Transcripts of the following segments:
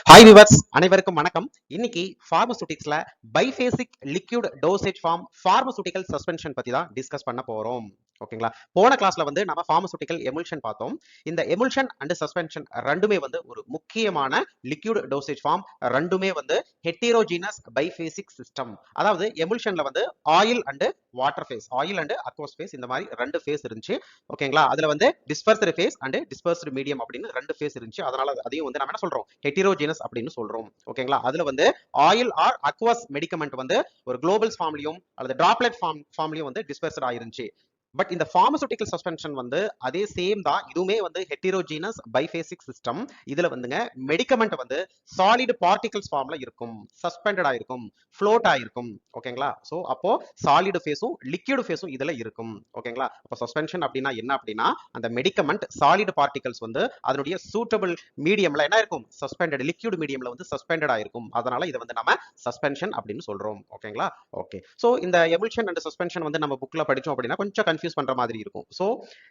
Hi viewers, அனைவருக்கும் வணக்கம். இன்னைக்கு பார்மசூட்டிக்ஸ்ல biphasic liquid dosage form pharmaceutical suspension பத்தி தான் டிஸ்கஸ் பண்ண போறோம். ஓகேங்களா? போன கிளாஸ்ல வந்து நம்ம பார்மசூட்டிக்கல் எமுல்ஷன் பார்த்தோம். இந்த எமுல்ஷன் அண்ட் சஸ்பென்ஷன் ரெண்டுமே வந்து ஒரு முக்கியமான லிக்விட் டோசேஜ் ஃபார்ம். ரெண்டுமே வந்து ஹெட்டிரோஜீனஸ் பைபேசிக் சிஸ்டம். அதாவது எமுல்ஷன்ல வந்து oil and water phase, oil and aqueous phase, இந்த மாதிரி ரெண்டு ஃபேஸ் இருந்துச்சு. ஓகேங்களா? அதுல வந்து dispersed phase and dispersed medium அப்படின்னு ரெண்டு ஃபேஸ் இருந்துச்சு. அதனால அதையும் வந்து நம்ம என்ன சொல்றோம், ஹெட்டிரோஜீனஸ் அப்படின்னு சொல்றோம். ஓகேங்களா? அதுல வந்து ஆயில் ஆர் அக்வஸ் மெடிக்கமெண்ட் வந்து ஒரு குளோபல்ஸ் ஃபார்ம்லயும் அல்லது டிராப்லெட் ஃபார்ம்லயும் வந்து டிஸ்பர்ஸ்ட் ஆயிருந்துச்சு. பட் இந்த பார்மசூட்டிக்கல் சஸ்பென்ஷன் வந்து அதே சேம் தான். இதுவுமே வந்து ஹெட்டிரோஜீனஸ் பைபேசிக் சிஸ்டம். இதுல வந்துங்க மெடிக்கமெண்ட் வந்து சாலிட் பார்ட்டிகல்ஸ் ஃபார்ம்ல இருக்கும், சஸ்பெண்டட் ஆயிருக்கும், ஃப்ளோட் ஆயிருக்கும். ஓகேங்களா? சோ அப்போ சாலிட் ஃபேஸும் லிக்விட் ஃபேஸும் இதுல இருக்கும். ஓகேங்களா? அப்போ சஸ்பென்ஷன் அப்படின்னா என்ன அப்படின்னா, அந்த மெடிக்கமெண்ட் சாலிட் பார்ட்டிகல்ஸ் வந்து அதனுடைய சூட்டபிள் மீடியம்ல என்ன இருக்கும், சஸ்பெண்டட் லிக்விட் மீடியம்ல வந்து சஸ்பெண்டட் ஆயிருக்கும். அதனால இதை வந்து நம்ம சஸ்பென்ஷன் அப்படின்னு சொல்றோம். ஓகேங்களா? ஓகே. சோ இந்த எமுல்ஷன் அண்ட் சஸ்பென்ஷன் வந்து நம்ம புக்ல படிச்சோம் அப்படின்னா கொஞ்சம் கன்ஃபியூஸ் பண்ற மாதிரி இருக்கும். சோ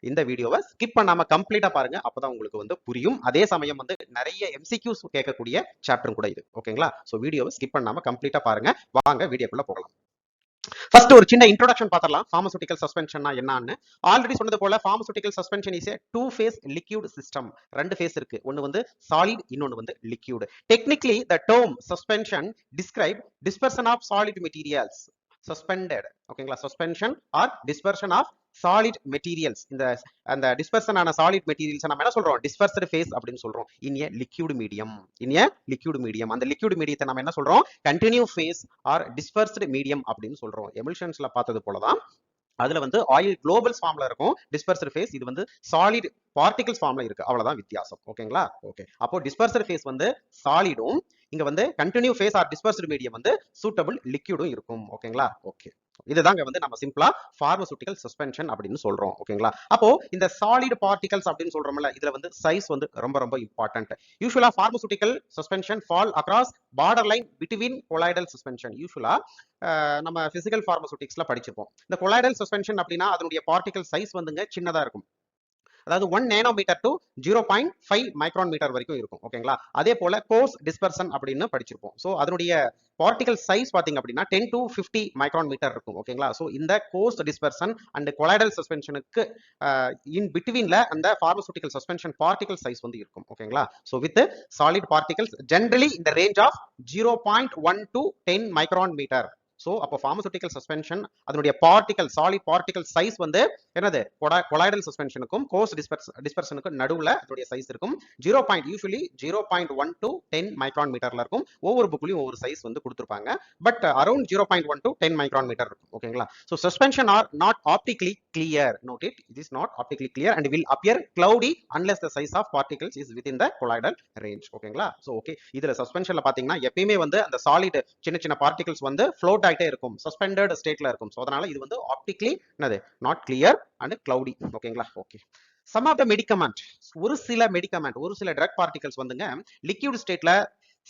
இந்த வீடியோவை ஸ்கிப் பண்ணாம கம்ப்ளீட்டா பாருங்க. அப்பதான் உங்களுக்கு வந்து புரியும். அதே சமயம் வந்து நிறைய எம்சிக்யூஸ் கேட்கக்கூடிய சாப்டரும் கூட இது. ஓகேங்களா? சோ வீடியோவை ஸ்கிப் பண்ணாம கம்ப்ளீட்டா பாருங்க. வாங்க வீடியோக்குள்ள போகலாம். ஃபர்ஸ்ட் ஒரு சின்ன இன்ட்ரோடக்ஷன் பார்த்தரலாம். பார்மசூட்டிக்கல் சஸ்பென்ஷன்னா என்னன்னு. ஆல்ரெடி சொன்னது போல pharmaceutical suspension is a two phase liquid system. ரெண்டு ஃபேஸ் இருக்கு. ஒன்னு வந்து சாலிட், இன்னொன்னு வந்து liquid. Technically the term suspension describe dispersion of solid materials. Suspended. ஓகேங்களா? Suspension or dispersion of solid materials. இந்த அந்த டிஸ்பர்ஷன் ஆன சாலிட் மெட்டீரியல்ஸ் நம்ம என்ன சொல்றோம், டிஸ்பர்ஸ்டு ஃபேஸ் அப்படின்னு சொல்றோம். In a liquid medium, in a liquid medium. அந்த லிக்விட் மீடியத்தை நம்ம என்ன சொல்றோம், continue phase or dispersed medium அப்படின்னு சொல்றோம். எமுல்ஷன்ஸ்ல பார்த்தது போலதான் அதுல வந்து ஆயில் குளோபல்ஸ் ஃபார்ம்ல இருக்கும் டிஸ்பர்ஸ்டு ஃபேஸ். இது வந்து சாலிட் பார்ட்டிகல்ஸ் ஃபார்ம்ல இருக்கு. அவ்வளவுதான் வித்தியாசம். ஓகேங்களா? ஓகே. அப்போ டிஸ்பர்ஸ்டு ஃபேஸ் வந்து சாலிடும், இங்க வந்து continue phase or dispersed medium வந்து சூட்டபிள் லிக்விடும் இருக்கும். ஓகேங்களா? ஓகே. இதுதாங்க வந்து நம்ம சிம்பிளா பார்மசூட்டிக்கல் சஸ்பென்ஷன் அப்படின்னு சொல்றோம். ஓகேங்களா? அப்போ இந்த சாலிட் பார்ட்டிகல்ஸ் அப்படின்னு சொல்றோம்ல, இதுல வந்து சைஸ் வந்து ரொம்ப ரொம்ப இம்பார்ட்டன்ட். யூசுவலா pharmaceutical suspension fall across borderline between colloidal suspension. யூசுவலா நம்ம பிசிக்கல் பார்மசூட்டிக்ஸ்ல படிச்சிருப்போம். இந்த கொலாய்டல் சஸ்பென்ஷன் அப்படின்னா அதனுடைய பார்ட்டிகல் சைஸ் வந்துங்க சின்னதா இருக்கும். அதாவது 1 நேனோமீட்டர் டு 0.5 மைக்ரான் மீட்டர் வரைக்கும் இருக்கும். ஓகேங்களா? அதே போல கோர்ஸ் டிஸ்பர்சன் அப்படின்னு படிச்சிருப்போம். சோ அதனுடைய பார்ட்டிகல் சைஸ் பாத்தீங்க அப்படின்னா 10 to 50 மைக்ரான் மீட்டர் இருக்கும். ஓகேங்களா? சோ இந்த கோர்ஸ் டிஸ்பர்சன் அண்ட் கொலாய்டல் சஸ்பென்ஷனுக்கு இன் பிட்வீன்ல அந்த பார்மசூட்டிக்கல் சஸ்பென்ஷன் பார்ட்டிகல் சைஸ் வந்து இருக்கும். ஓகேங்களா? So with solid particles generally இந்த range of 0.1 to 10 micron metre. So அப்போ பார்மசூட்டிக்கல் சஸ்பென்ஷன் அதனுடைய பார்ட்டிகல் சாலிட் பார்ட்டிகல் சைஸ் வந்து என்னது, கொலாய்டல் சஸ்பென்ஷனுக்கும் கோர்ஸ் டிஸ்பர்சனுக்கும் நடுவுல அதனுடைய சைஸ் இருக்கும். 0. யூசுவலி 0.1 to 10 மைக்ரான் மீட்டர்ல இருக்கும். ஒவ்வொரு புக்லயும் ஒவ்வொரு சைஸ் வந்து கொடுத்திருப்பாங்க. But around 0.1 to 10 micron metre இருக்கும். ஓகேங்களா? So suspension are not optically clear. Note it, it is not optically clear and will appear cloudy unless the size of particles is within the colloidal range. ஓகேங்களா? So okay. இதுல சஸ்பென்ஷன்ல பாத்தீங்கன்னா எப்பயுமே வந்து அந்த solid சின்ன சின்ன பார்ட்டிகல்ஸ் வந்து float ஆயிட்டே இருக்கும், சஸ்பெண்டட் ஸ்டேட்ல இருக்கும். சோ அதனால இது வந்து ஆப்டிகலி என்னது, நாட் கிளியர் அண்ட் கிளவுடி. ஓகேங்களா? Okay. Some of the medicament, ஒரு சில மெடிக்கமெண்ட், ஒரு சில ட்ரக் பார்ட்டிகல்ஸ் வந்துங்க லிக்விட் ஸ்டேட்ல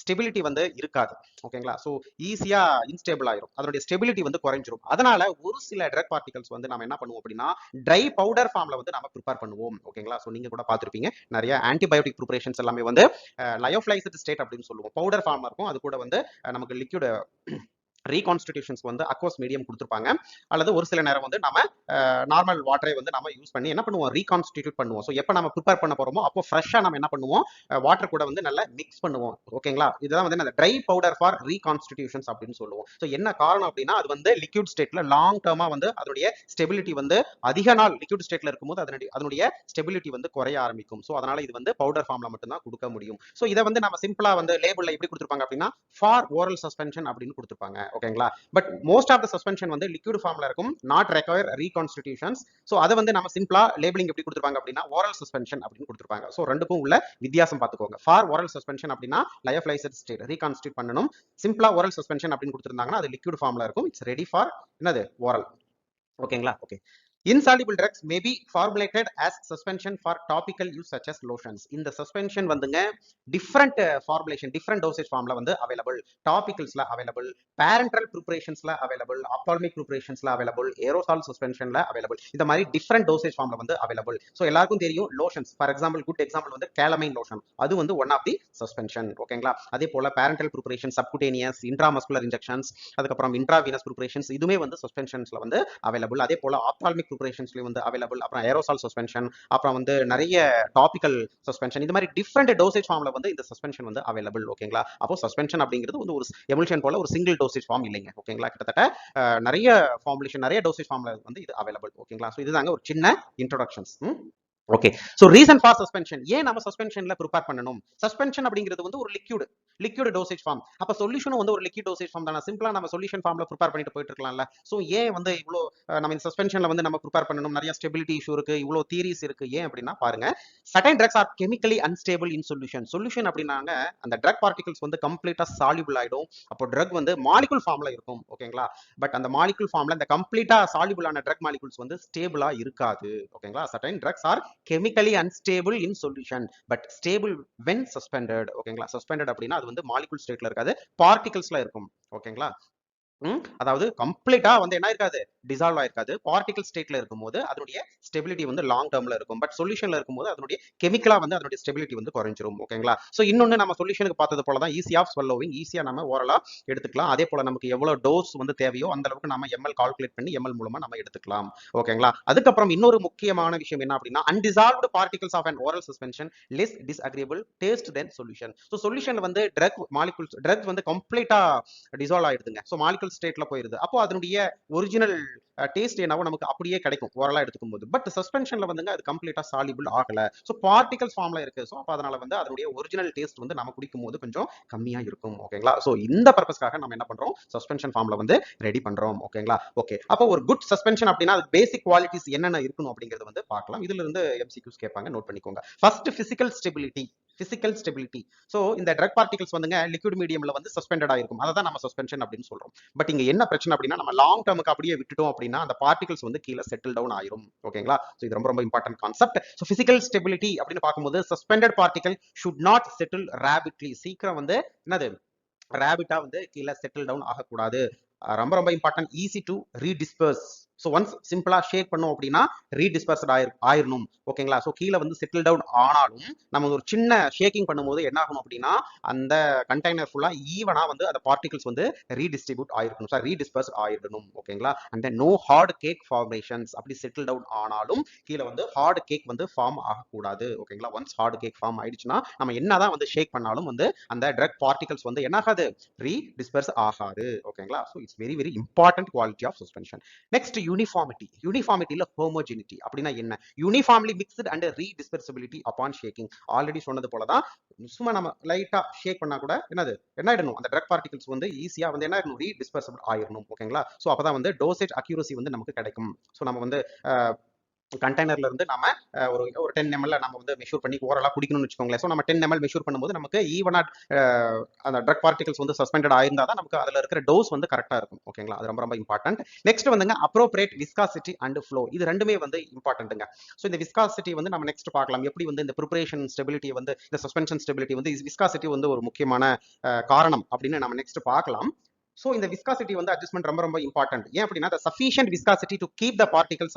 ஸ்டெபிலிட்டி வந்து இருக்காது. ஓகேங்களா? சோ ஈஸியா இன்ஸ்டேபிள் ஆயிரும், அதனுடைய ஸ்டெபிலிட்டி வந்து குறைஞ்சிரும். அதனால ஒரு சில ட்ரக் பார்ட்டிகல்ஸ் வந்து நம்ம என்ன பண்ணுவோம் அப்படின்னா ட்ரை பவுடர் ஃபார்ம்ல வந்து நம்ம ப்ரிப்பேர் பண்ணுவோம். ஓகேங்களா? சோ நீங்க கூட பார்த்திருப்பீங்க நிறைய ஆன்டிபயோட்டிக் ப்ரிப்பரேஷன்ஸ் எல்லாமே வந்து லயோஃபிலைஸ்டு ஸ்டேட் அப்படின்னு சொல்லுவோம். பவுடர் ஃபார்ம்ல இருக்கும். அது கூட வந்து நமக்கு லிக்விட் ரீகான்ஸ்டிடியூஷன்ஸ் வந்து அக்வஸ் மீடியம் கொடுத்துருப்பாங்க. அல்லது ஒரு சில நேரம் வந்து நம்ம நார்மல் வாட்டரை வந்து நம்ம யூஸ் பண்ணி என்ன பண்ணுவோம், ரீகான்ஸ்டிடியூட் பண்ணுவோம். ஸோ எப்போ நம்ம ப்ரிப்பேர் பண்ண போறோமோ அப்போ ஃப்ரெஷ்ஷாக நம்ம என்ன பண்ணுவோம், வாட்டர் கூட வந்து நல்லா மிக்ஸ் பண்ணுவோம். ஓகேங்களா? இதுதான் வந்து ட்ரை பவுடர் ஃபார் ரீகான்ஸ்டிடியூஷன்ஸ் அப்படின்னு சொல்லுவோம். ஸோ என்ன காரணம் அப்படின்னா அது வந்து லிக்விட் ஸ்டேட்ல லாங் டேர்மா வந்து அதனுடைய ஸ்டெபிலிட்டி வந்து அதிக நாள் லிக்விட் ஸ்டேட்ல இருக்கும்போது அதனுடைய ஸ்டெபிலிட்டி வந்து குறைய ஆரம்பிக்கும். ஸோ அதனால இது வந்து பவுடர் ஃபார்ம்ல மட்டும்தான் கொடுக்க முடியும். ஸோ இதை வந்து நம்ம சிம்பிளா வந்து லேபிள்ல எப்படி கொடுத்துருப்பாங்க அப்படின்னா ஃபார் ஓரல் சஸ்பென்ஷன் அப்படின்னு கொடுத்துருப்பாங்க. ஓகேங்களா? But most of the suspension வந்து லிக்விட் ஃபார்ம்ல இருக்கும், நாட் ரெக்வயர் ரீகான்ஸ்டிடியூஷன்ஸ். சோ அதை வந்து நம்ம சிம்பிளா லேபிளிங் எப்படி கொடுத்துருப்பாங்க அப்படின்னா ஓரல் சஸ்பென்ஷன் அப்படின்னு கொடுத்துருப்பாங்க. சோ ரெண்டுக்கும் உள்ள வித்தியாசம் பார்த்துக்கோங்க. ஃபார் ஓரல் சஸ்பென்ஷன் அப்படின்னா லயோஃபிலைஸ்டு ஸ்டேட் ரீகான்ஸ்டிடியூட் பண்ணணும். சிம்பிளா ஓரல் சஸ்பென்ஷன் அப்படின்னு கொடுத்துருந்தாங்கன்னா அது லிக்விட் ஃபார்ம்ல இருக்கும். இட்ஸ் ரெடி ஃபார் என்னது, ஓரல். ஓகேங்களா? Okay. insoluble drugs may be formulated as suspension for topical use such as lotions. இந்த suspension வந்துங்க different formulation, different dosage formula வந்து available. Topicalsல available, parenteral preparationsல available, ophthalmic preparationsல available, aerosol suspensionல available. இந்த மாதிரி different dosage formula வந்து available. So எல்லாருக்கும் தெரியும் lotions. For example, good example வந்து calamine lotion. அது வந்து one of the suspension. ஓகேங்களா? அதே போல parenteral preparation, subcutaneous, intramuscular injections, அதுக்கப்புறம் intravenous preparations இதுமே வந்து suspensionsல வந்து available. அதே போல ophthalmic preparations வந்து available. அப்புறம் aerosol suspension, அப்புறம் வந்து நிறைய topical suspension, இந்த மாதிரி different dosage formல வந்து இந்த suspension வந்து available. ஓகேங்களா? அப்போ suspension அப்படிங்கிறது வந்து ஒரு emulsion போல ஒரு single dosage form இல்லைங்க. ஓகேங்களா? கிட்டத்தட்ட நிறைய formulation, நிறைய dosage formல வந்து இது available. ஓகேங்களா? ஸோ இதுதாங்க ஒரு சின்ன introductions. Okay, so reason for suspension, ஏன் நம்ம சஸ்பென்ஷன்ல ப்ரிப்பேர் பண்ணணும்? சஸ்பென்ஷன் அப்படிங்கிறது வந்து ஒரு லிக்யூட் டோசேஜ் ஃபார்ம். அப்ப சொல்யூஷனும் வந்து ஒரு லிக்யூட் டோசேஜ் ஃபார்ம் தானே. சிம்பிளா நம்ம சொல்யூஷன் ஃபார்ம்ல ப்ரிப்பேர் பண்ணிட்டு போயிட்டு இருக்கலாம்ல. ஸோ ஏன் வந்து இவ்வளோ நம்ம இந்த சஸ்பென்ஷன்ல வந்து நம்ம ப்ரிப்பேர் பண்ணணும்? நிறைய ஸ்டெபிலிட்டி இஷ்யூ இருக்கு, இவ்வளோ தியரிஸ் இருக்கு. ஏன் அப்படின்னா பாருங்க, certain drugs are chemically unstable in solution. Solution அப்படின்னாங்க அந்த ட்ரக் பார்ட்டிகல்ஸ் வந்து கம்ப்ளீட்டா சால்யூபிள் ஆயிடும். அப்போ ட்ரக் வந்து மாலிகுல் ஃபார்ம்ல இருக்கும். ஓகேங்களா? பட் அந்த மாலிகுல் ஃபார்ம்ல இந்த கம்ப்ளீட்டா சால்யூபிள் ஆன ட்ரக் மாலிகுல்ஸ் வந்து ஸ்டேபிளா இருக்காது. ஓகேங்களா? Certain drugs are chemically unstable in solution but stable when suspended. ஓகேங்களா? suspended அப்படின்னா அது வந்து மாலிகுல் ஸ்டேட்ல இருக்காது, பார்ட்டிகல்ஸ்ல இருக்கும். ஓகேங்களா? அதாவது கம்ப்ளீட்டா வந்து என்ன இருக்காது, டிசால்வ் ஆயிருக்காது. பார்ட்டிகல் ஸ்டேட்ல இருக்கும்போது அதனுடைய ஸ்டெபிலிட்டி வந்து லாங் டேர்ம்ல இருக்கும். பட் சொல்யூஷன்ல இருக்கும்போது அதனுடைய கெமிக்கலா வந்து அதனுடைய ஸ்டெபிலிட்டி வந்து குறைஞ்சிரும். ஓகேங்களா? சோ இன்னொன்னு நம்ம சொல்யூஷனுக்கு பார்த்தது போல தான் ஈஸி ஆஃப் ஸ்வல்லோவிங், ஈஸியா நம்ம ஓரலா எடுத்துக்கலாம். அதே போல நமக்கு எவ்வளவு டோஸ் வந்து தேவையோ அந்த அளவுக்கு நம்ம எம்எல் கால்குலேட் பண்ணி எம்எல் மூலமா நம்ம எடுத்துக்கலாம். ஓகேங்களா? அதுக்கப்புறம் இன்னொரு முக்கியமான விஷயம் என்ன அப்படின்னா, undissolved particles of an oral suspension less disagreeable taste than solution. So சொல்யூஷன்ல வந்து ட்ரக் வந்து கம்ப்ளீட்டா டிசால்வ் ஆயிடுதுங்க. ஸோ மாலிகுல் ஸ்டேட்ல போயிருது. அப்போ அதனுடைய ஒரிஜினல் டேஸ்ட் என்னவோ நமக்கு அப்படியே கிடைக்கும் ஓரலா எடுத்துக்கும் போது. பட் சஸ்பென்ஷன்ல வந்துங்க அது கம்ப்ளீட்டா சாலிபிள் ஆகல. ஸோ பார்ட்டிகல்ஸ் ஃபார்ம்ல இருக்கு. ஸோ அப்போ அதனால வந்து அதனுடைய ஒரிஜினல் டேஸ்ட் வந்து நம்ம குடிக்கும் போது கொஞ்சம் கம்மியா இருக்கும். ஓகேங்களா? ஸோ இந்த பர்பஸ்க்காக நம்ம என்ன பண்றோம், சஸ்பென்ஷன் ஃபார்ம்ல வந்து ரெடி பண்றோம். ஓகேங்களா? ஓகே, அப்போ ஒரு குட் சஸ்பென்ஷன் அப்படின்னா அது பேசிக் குவாலிட்டிஸ் என்னென்ன இருக்கணும் அப்படிங்கிறது வந்து பார்க்கலாம். இதுல இருந்து எம்சிக்யூஸ் கேட்பாங்க, நோட் பண்ணிக்கோங்க. First physical stability. சோ இந்த ட்ரக் பார்ட்டிகல்ஸ் வந்துங்க லிக்விட் மீடியம்ல வந்து சஸ்பெண்டட் ஆயிருக்கும். அதை தான் நம்ம சஸ்பென்ஷன் அப்படின்னு சொல்றோம். பட் இங்க என்ன பிரச்சனை அப்படின்னா, நம்ம லாங் டேர்முக்கு அப்படியே விட்டுட்டோம் அப்படின்னா அந்த பார்ட்டிகல்ஸ் வந்து கீழே செட்டில் டவுன் ஆயிரும். ஓகேங்களா? சோ இது ரொம்ப ரொம்ப important concept. So physical stability அப்படின்னு பார்க்கும்போது suspended particle should not settle rapidly. சீக்கிரம் வந்து என்னது ரேபிட்டா வந்து கீழே செட்டில் டவுன் ஆகக்கூடாது. ரொம்ப ரொம்ப important. Easy to redisperse. So once சிம்பிளா ஷேக் பண்ணோம் அப்படின்னா ரீடிஸ்பர்ஸ்ட் ஆயிரணும். ஓகேங்களா? ஸோ கீழே வந்து செட்டில் டவுன் ஆனாலும் நம்ம ஒரு சின்ன ஷேக்கிங் பண்ணும்போது என்ன ஆகும் அப்படின்னா அந்த கண்டெய்னர் ஃபுல்லா ஈவனா வந்து அந்த பார்ட்டிகல்ஸ் வந்து ரீடிஸ்ட்ரிபியூட் ஆயிருக்கணும், சார் ரீடிஸ்பர்ஸ் ஆயிடணும். ஓகேங்களா? And then no hard cake formations. அப்படி செட்டில் டவுன் ஆனாலும் கீழே வந்து ஹார்ட் கேக் வந்து ஃபார்ம் ஆகக்கூடாது. ஓகேங்களா? ஒன்ஸ் ஹார்ட் கேக் ஃபார்ம் ஆயிடுச்சுன்னா நம்ம என்னதான் வந்து ஷேக் பண்ணாலும் வந்து அந்த ட்ரக் பார்ட்டிகல்ஸ் வந்து என்ன ஆகாது, ரீடிஸ்பர்ஸ் ஆகாது. ஓகேங்களா? So it's very very important quality of suspension. Next யூனிஃபார்மிட்டில ஹோமோஜெனிட்டி அப்படின்னா என்ன? Uniformly mixed and redispersibility upon shaking. Already சொன்னது போலதான், சும்மா நம்ம லைட்டா ஷேக் பண்ணா கூட என்ன ஆயிடணும், அந்த ட்ரக் பார்ட்டிகல்ஸ் வந்து ஈஸியா வந்து என்ன ஆயிடணும், ரீடிஸ்பர்சிபிள் ஆயிடணும். ஓகேங்களா? சோ அப்பதான் வந்து டோசேஜ் அக்யூரசி வந்து நமக்கு கிடைக்கும். சோ நம்ம வந்து கண்டெய்னர்ல இருந்து நம்ம ஒரு 10 ml நம்ம வந்து மெஷூர் பண்ணி ஓரலா குடிக்கணும்னு வச்சுக்கோங்களேன். ஸோ நம்ம 10 ml மெஷூர் பண்ணும்போது நமக்கு ஈவனா அந்த ட்ரக் பார்ட்டிகல்ஸ் வந்து சஸ்பெண்டட் ஆயிருந்தா தான் நமக்கு அதுல இருக்கிற டோஸ் வந்து கரெக்டா இருக்கும். ஓகேங்களா? அது ரொம்ப ரொம்ப இம்பார்ட்டன்ட். நெக்ஸ்ட் வந்துங்க அப்ரோப்ரியேட் விஸ்காசிட்டி அண்ட் ஃப்ளோ. இது ரெண்டுமே வந்து இம்பார்ட்டன்ட்டுங்க. ஸோ இந்த விஸ்காசிட்டி வந்து நம்ம நெக்ஸ்ட் பார்க்கலாம். எப்படி வந்து இந்த ப்ரிப்பரேஷன் ஸ்டெபிலிட்டி வந்து இந்த சஸ்பென்ஷன் ஸ்டெபிலிட்டி வந்து விஸ்காசிட்டி வந்து ஒரு முக்கியமான காரணம் அப்படின்னு நம்ம நெக்ஸ்ட் பார்க்கலாம். சோ இந்த விஸ்காசிட்டி வந்து அட்ஜஸ்ட்மெண்ட் ரொம்ப ரொம்ப இம்பார்ட்டன்ட். ஏன் அப்படின்னா sufficient viscosity to keep the particle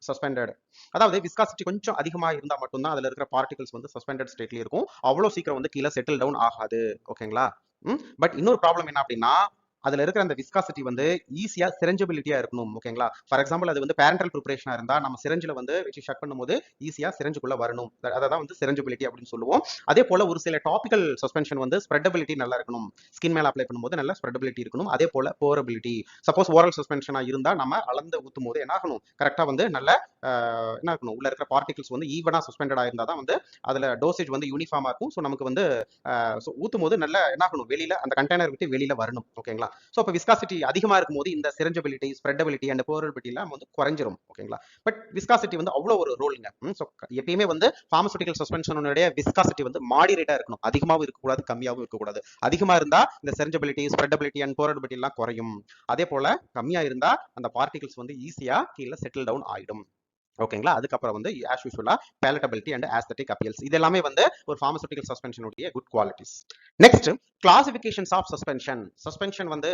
suspended. அதாவது விஸ்காசிட்டி கொஞ்சம் அதிகமா இருந்தா மட்டும்தான் அதுல இருக்கிற பார்ட்டிகல்ஸ் வந்து சஸ்பெண்டட் ஸ்டேட்ல இருக்கும். அவ்வளவு சீக்கிரம் வந்து கீழே செட்டில் டவுன் ஆகாது. ஓகேங்களா? பட் இன்னொரு ப்ராப்ளம் என்ன அப்படின்னா அதுல இருக்கிற அந்த விஸ்காசிட்டி வந்து ஈஸியா சிரஞ்சபிலிட்டியா இருக்கணும். ஓகேங்களா? ஃபார் எக்ஸாம்பிள் அது வந்து பேரண்டல் ப்ரிப்பரேஷனா இருந்தா நம்ம சிரஞ்சில வந்து வச்சு ஷட் பண்ணும்போது ஈஸியா சிரஞ்சுக்குள்ள வரணும். அதான் வந்து சிரஞ்சபிலிட்டி அப்படின்னு சொல்லுவோம். அதே போல ஒரு சில டாபிக்கல் சஸ்பென்ஷன் வந்து ஸ்ப்ரெடபிலிட்டி நல்லா இருக்கணும். ஸ்கின் மேல அப்ளை பண்ணும்போது நல்ல ஸ்ப்ரெடபிலிட்டி இருக்கணும். அதே போல போரபிலிட்டி. சப்போஸ் ஓரல் சஸ்பென்ஷனா இருந்தா நம்ம அளந்து ஊத்தும் போது என்ன ஆகணும், கரெக்டா வந்து நல்ல என்ன இருக்கணும், உள்ள இருக்கிற பார்ட்டிகல்ஸ் வந்து ஈவனா சஸ்பெண்டட் ஆயிருந்தா தான் வந்து அதுல டோசேஜ் வந்து யூனிஃபார்மா இருக்கும். ஸோ நமக்கு வந்து ஊத்தும் போது நல்ல என்ன ஆகணும், வெளியில அந்த கண்டெய்னர் விட்டு வெளியில வரணும். ஓகேங்களா? ஸோ அப்போ விஸ்காசிட்டி அதிகமா இருக்கும்போது இந்த சிரஞ்சபிலிட்டி, ஸ்ப்ரெடபிலிட்டி அண்ட் போரபிலிட்டி எல்லாம் வந்து குறைஞ்சிரும். ஓகேங்களா? பட் விஸ்காசிட்டி வந்து அவ்வளோ ஒரு ரோலுங்க. ஸோ எப்பயுமே வந்து பார்மசூட்டிக்கல் சஸ்பென்ஷனுடைய விஸ்காசிட்டி வந்து மாடிரேட்டா இருக்கணும். அதிகமாகவும் இருக்கக்கூடாது, கம்மியாகவும் இருக்கக்கூடாது. அதிகமா இருந்தா இந்த சிரஞ்சபிலிட்டி, ஸ்ப்ரெடபிலிட்டி அண்ட் போரபிலிட்டி எல்லாம் குறையும். அதே போல கம்மியா இருந்தா அந்த பார்ட்டிகல்ஸ் வந்து ஈஸியா கீழே செட்டில் டவுன் ஆயிடும். ஓகேங்களா. அதுக்கப்புறம் வந்து ஆஸ் யூசுவலா பேலட்டபிலிட்டி அண்ட் ஆஸ்தெட்டிக் அப்பியல்ஸ். இது எல்லாமே வந்து ஒரு பார்மசூட்டிக்கல் சஸ்பென்ஷன் உடைய good qualities. Next classifications of suspension. Suspension வந்து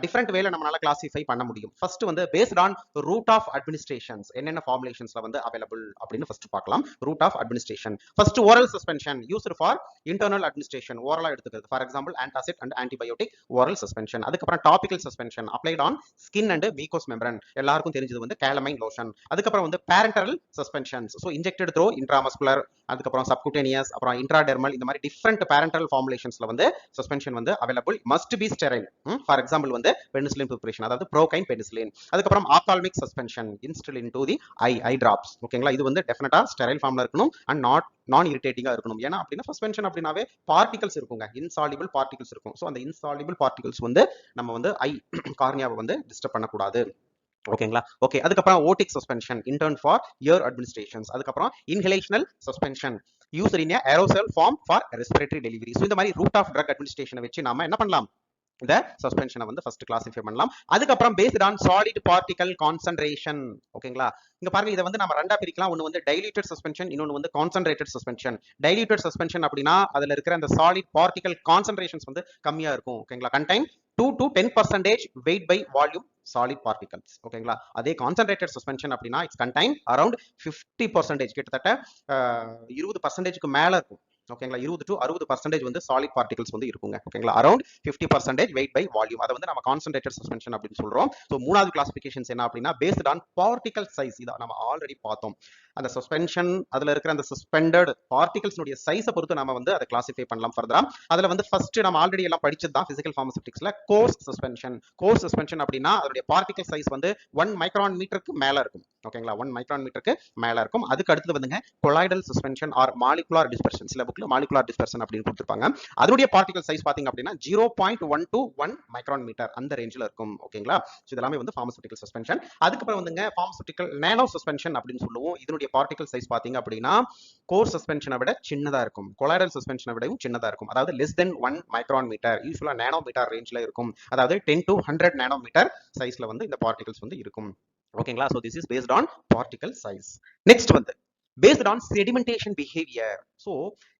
டிஃபரெண்ட் வேல நம்மளால கிளாசிஃபை பண்ண முடியும். ஃபர்ஸ்ட் வந்து based on route of administrations, என்னென்ன ஃபார்முலேஷன்ஸ்ல வந்து அவைலபிள் அப்படின்னு ஃபர்ஸ்ட் பார்க்கலாம். Route of administration. First oral suspension used for internal administration, ஓரலா எடுத்துக்கிறது. For example antacid and antibiotic oral suspension. அதுக்கப்புறம் topical suspension applied on skin and mucous membrane, எல்லாருக்கும் தெரிஞ்சது வந்து கேலமைன் லோஷன். அதுக்கப்புறம் வந்து பேரண்டரல் suspensions, so injected through intramuscular, அதுக்கப்புறம் subcutaneous, அப்புறம் இன்ட்ராடெர்மல், இந்த மாதிரி டிஃப்ரெண்ட் பேரண்டரல் ஃபார்முலேஷன்ஸ்ல வந்து சஸ்பென்ஷன் வந்து available. Must be sterile. For example வந்து பெனிசிலின் ப்ரிப்பரேஷன், அதாவது ப்ரோகைன் பெனிசிலின். அதுக்கப்புறம் ophthalmic suspension இன்ஸ்டில் into the eye drops. ஓகேங்களா. இது வந்து டெஃபினட்டா ஸ்டெரைல் ஃபார்ம்ல இருக்கணும் அண்ட் நான் இரிட்டேட்டிங்கா இருக்கணும். ஏன்னா அப்படின்னா சஸ்பென்ஷன் அப்படின்னாவே பார்ட்டிகல்ஸ் இருக்குங்க, இன்சாலிபிள் பார்ட்டிகல்ஸ் இருக்கும். ஸோ அந்த இன்சாலிபிள் பார்ட்டிகல்ஸ் வந்து நம்ம வந்து ஐ கார்னியாவை வந்து டிஸ்டர்ப் பண்ணக்கூடாது. ஓகேங்களா. ஓகே. அதுக்கப்புறம் otic suspension intern for ear administrations. அதுக்கப்புறம் inhalational suspension use in aerosol form for respiratory delivery. So இந்த மாதிரி ரூட் ஆஃப் ட்ரக் அட்மினிஸ்ட்ரேஷனை வச்சு நாம என்ன பண்ணலாம், இந்த சஸ்பென்ஷனை வந்து ஃபர்ஸ்ட் கிளாசிஃபை பண்ணலாம். அதுக்கப்புறம் based on solid particle concentration. ஓகேங்களா. இங்க பாருங்க, இதை வந்து நம்ம ரெண்டா பிரிக்கலாம். ஒன்னு வந்து டைல்யூட்டட் சஸ்பென்ஷன், இன்னொன்னு வந்து கான்சன்ட்ரேட்டட் சஸ்பென்ஷன். டைல்யூட்டட் சஸ்பென்ஷன் அப்படின்னா அதுல இருக்கிற அந்த சாலிட் பார்ட்டிகல் கான்சன்ட்ரேஷன்ஸ் வந்து கம்மியா இருக்கும். ஓகேங்களா. Contain 2 to 10% weight by volume solid particles. ஓகேங்களா. அதே கான்சன்ட்ரேட்டட் சஸ்பென்ஷன் அப்படின்னா இட்ஸ் கண்டைன் அரௌண்ட் 50%, கிட்டத்தட்ட 20%க்கு மேல இருக்கும். ஓகேங்களா. 20 to 60% வந்து சாலிட் பார்ட்டிகல்ஸ் வந்து இருக்குங்க. ஓகேங்களா. அரௌண்ட் 50% வெயிட் பை வால்யூம், அதை வந்து நம்ம கான்சன்ட்ரேட்டட் சஸ்பென்ஷன் அப்படின்னு சொல்றோம். ஸோ மூணாவது கிளாசிபிகேஷன்ஸ் என்ன அப்படின்னா பேஸ்ட் ஆன் பார்ட்டிகல் சைஸ். இதை நம்ம ஆல்ரெடி பார்த்தோம். அந்த சஸ்பென்ஷன் அதுல இருக்கிற அந்த சஸ்பெண்டட் பார்ட்டிகல்ஸ் சைஸை பொறுத்து நம்ம வந்து அதை கிளாசிஃபை பண்ணலாம் ஃபர்தரா. அதுல வந்து ஃபர்ஸ்ட் நம்ம ஆல்ரெடி எல்லாம் படிச்சது தான் பிசிக்கல் பார்மசூட்டிக்ஸ்ல கோர்ஸ் சஸ்பென்ஷன். கோர்ஸ் சஸ்பென்ஷன் அப்படின்னா அதோட பார்ட்டிகல் சைஸ் வந்து 1 மைக்ரான் மீட்டருக்கு மேல இருக்கும். ஓகேங்களா. 1 மைக்ரான் மீட்டருக்கு மேல இருக்கும். அதுக்கு அடுத்து வந்துங்க colloidal suspension or molecular dispersion. சில புக்ல மாலிகுலார் டிஸ்பர்ஷன் அப்படின்னு கொடுத்திருப்பாங்க. அதனுடைய பார்ட்டிகல் சைஸ் பாத்தீங்க அப்படின்னா 0.1 to 1 மைக்ரான் மீட்டர் அந்த ரேஞ்சில் இருக்கும். ஓகேங்களா. இதெல்லாமே வந்து பார்மசூட்டிக்கல் சஸ்பென்ஷன். அதுக்கப்புறம் வந்துங்க பார்மசூட்டிக்கல் நானோ சஸ்பென்ஷன் அப்படின்னு சொல்லுவோம். இதனுடைய பார்ட்டிகல் சைஸ் பாத்தீங்க அப்படின்னா கோர் சஸ்பென்ஷனை விட சின்னதா இருக்கும், கொலாய்டல் சஸ்பென்ஷனை விடவும் சின்னதா இருக்கும். அதாவது லெஸ் தென் 1 மைக்ரான் மீட்டர், யூசுவலா நானோ மீட்டர் ரேஞ்ச்ல இருக்கும். அதாவது 10 to 100 நானோ மீட்டர் சைஸ்ல வந்து இந்த பார்ட்டிகல்ஸ் வந்து இருக்கும். ஓகேங்களா. So this is based on particle size. Next வந்து based on sedimentation behaviour. So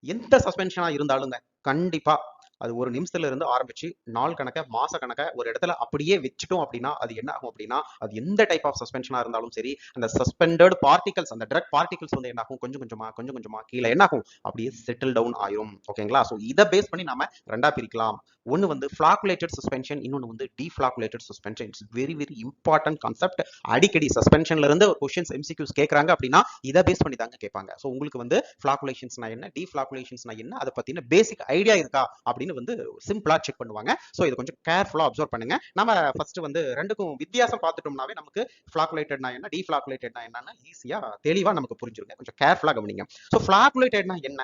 எந்த சஸ்பென்ஷனா இருந்தாலுங்க கண்டிப்பா அது ஒரு நிமிஷத்துல இருந்து ஆரம்பிச்சு நாள் கணக்க மாச கணக்க ஒரு இடத்துல அப்படியே வச்சுட்டோம் அப்படின்னா அது என்ன ஆகும் அப்படின்னா அது எந்த டைப் ஆஃப் சஸ்பென்ஷனா இருந்தாலும் சரி அந்த சஸ்பெண்டட் பார்ட்டிகல்ஸ் அந்த ட்ரக் பார்ட்டிகல்ஸ் வந்து என்ன ஆகும் கொஞ்சம் கொஞ்சமா கீழே என்ன ஆகும் அப்படியே செட்டில் டவுன் ஆயிரும். ஓகேங்களா. ஸோ இதை பேஸ் பண்ணி நம்ம ரெண்டா பிரிக்கலாம். ஒன்னு வந்து ஃபிளாக்குலேட்டட் சஸ்பென்ஷன், இன்னொன்னு வந்து deflocculated suspension. It's very very important concept. அடிக்கடி சஸ்பென்ஷன்ல இருந்து கொஸ்டின்ஸ் எம்சிக்யூஸ் கேட்கறாங்க அப்படின்னா இதை பேஸ் பண்ணி தாங்க கேட்பாங்க. ஸோ உங்களுக்கு வந்து ஃபிளாக்குலேஷன்ஸ்னா என்ன, டீஃபிளாக்குலேஷன்ஸ்னா என்ன, அதை பத்தின பேசிக் ஐடியா இருக்கா அப்படின்னு வந்து சிம்பிளா செக் பண்ணுவாங்க. ஸோ இதை கொஞ்சம் கேர்ஃபுல்லா அப்சர்வ் பண்ணுங்க. நம்ம ஃபர்ஸ்ட் வந்து ரெண்டுக்கும் வித்தியாசம் பார்த்துட்டோம்னாவே நமக்கு ஃபிளாக்குலேட்டட்னா என்ன, டீஃபிளாக்குலேட்டட்னா என்னன்னு ஈஸியா தெளிவா நமக்கு புரிஞ்சிருங்க. கொஞ்சம் கேர்ஃபுல்லா கவனிங்க. ஸோ ஃபிளாக்குலேட்டட்னா என்ன?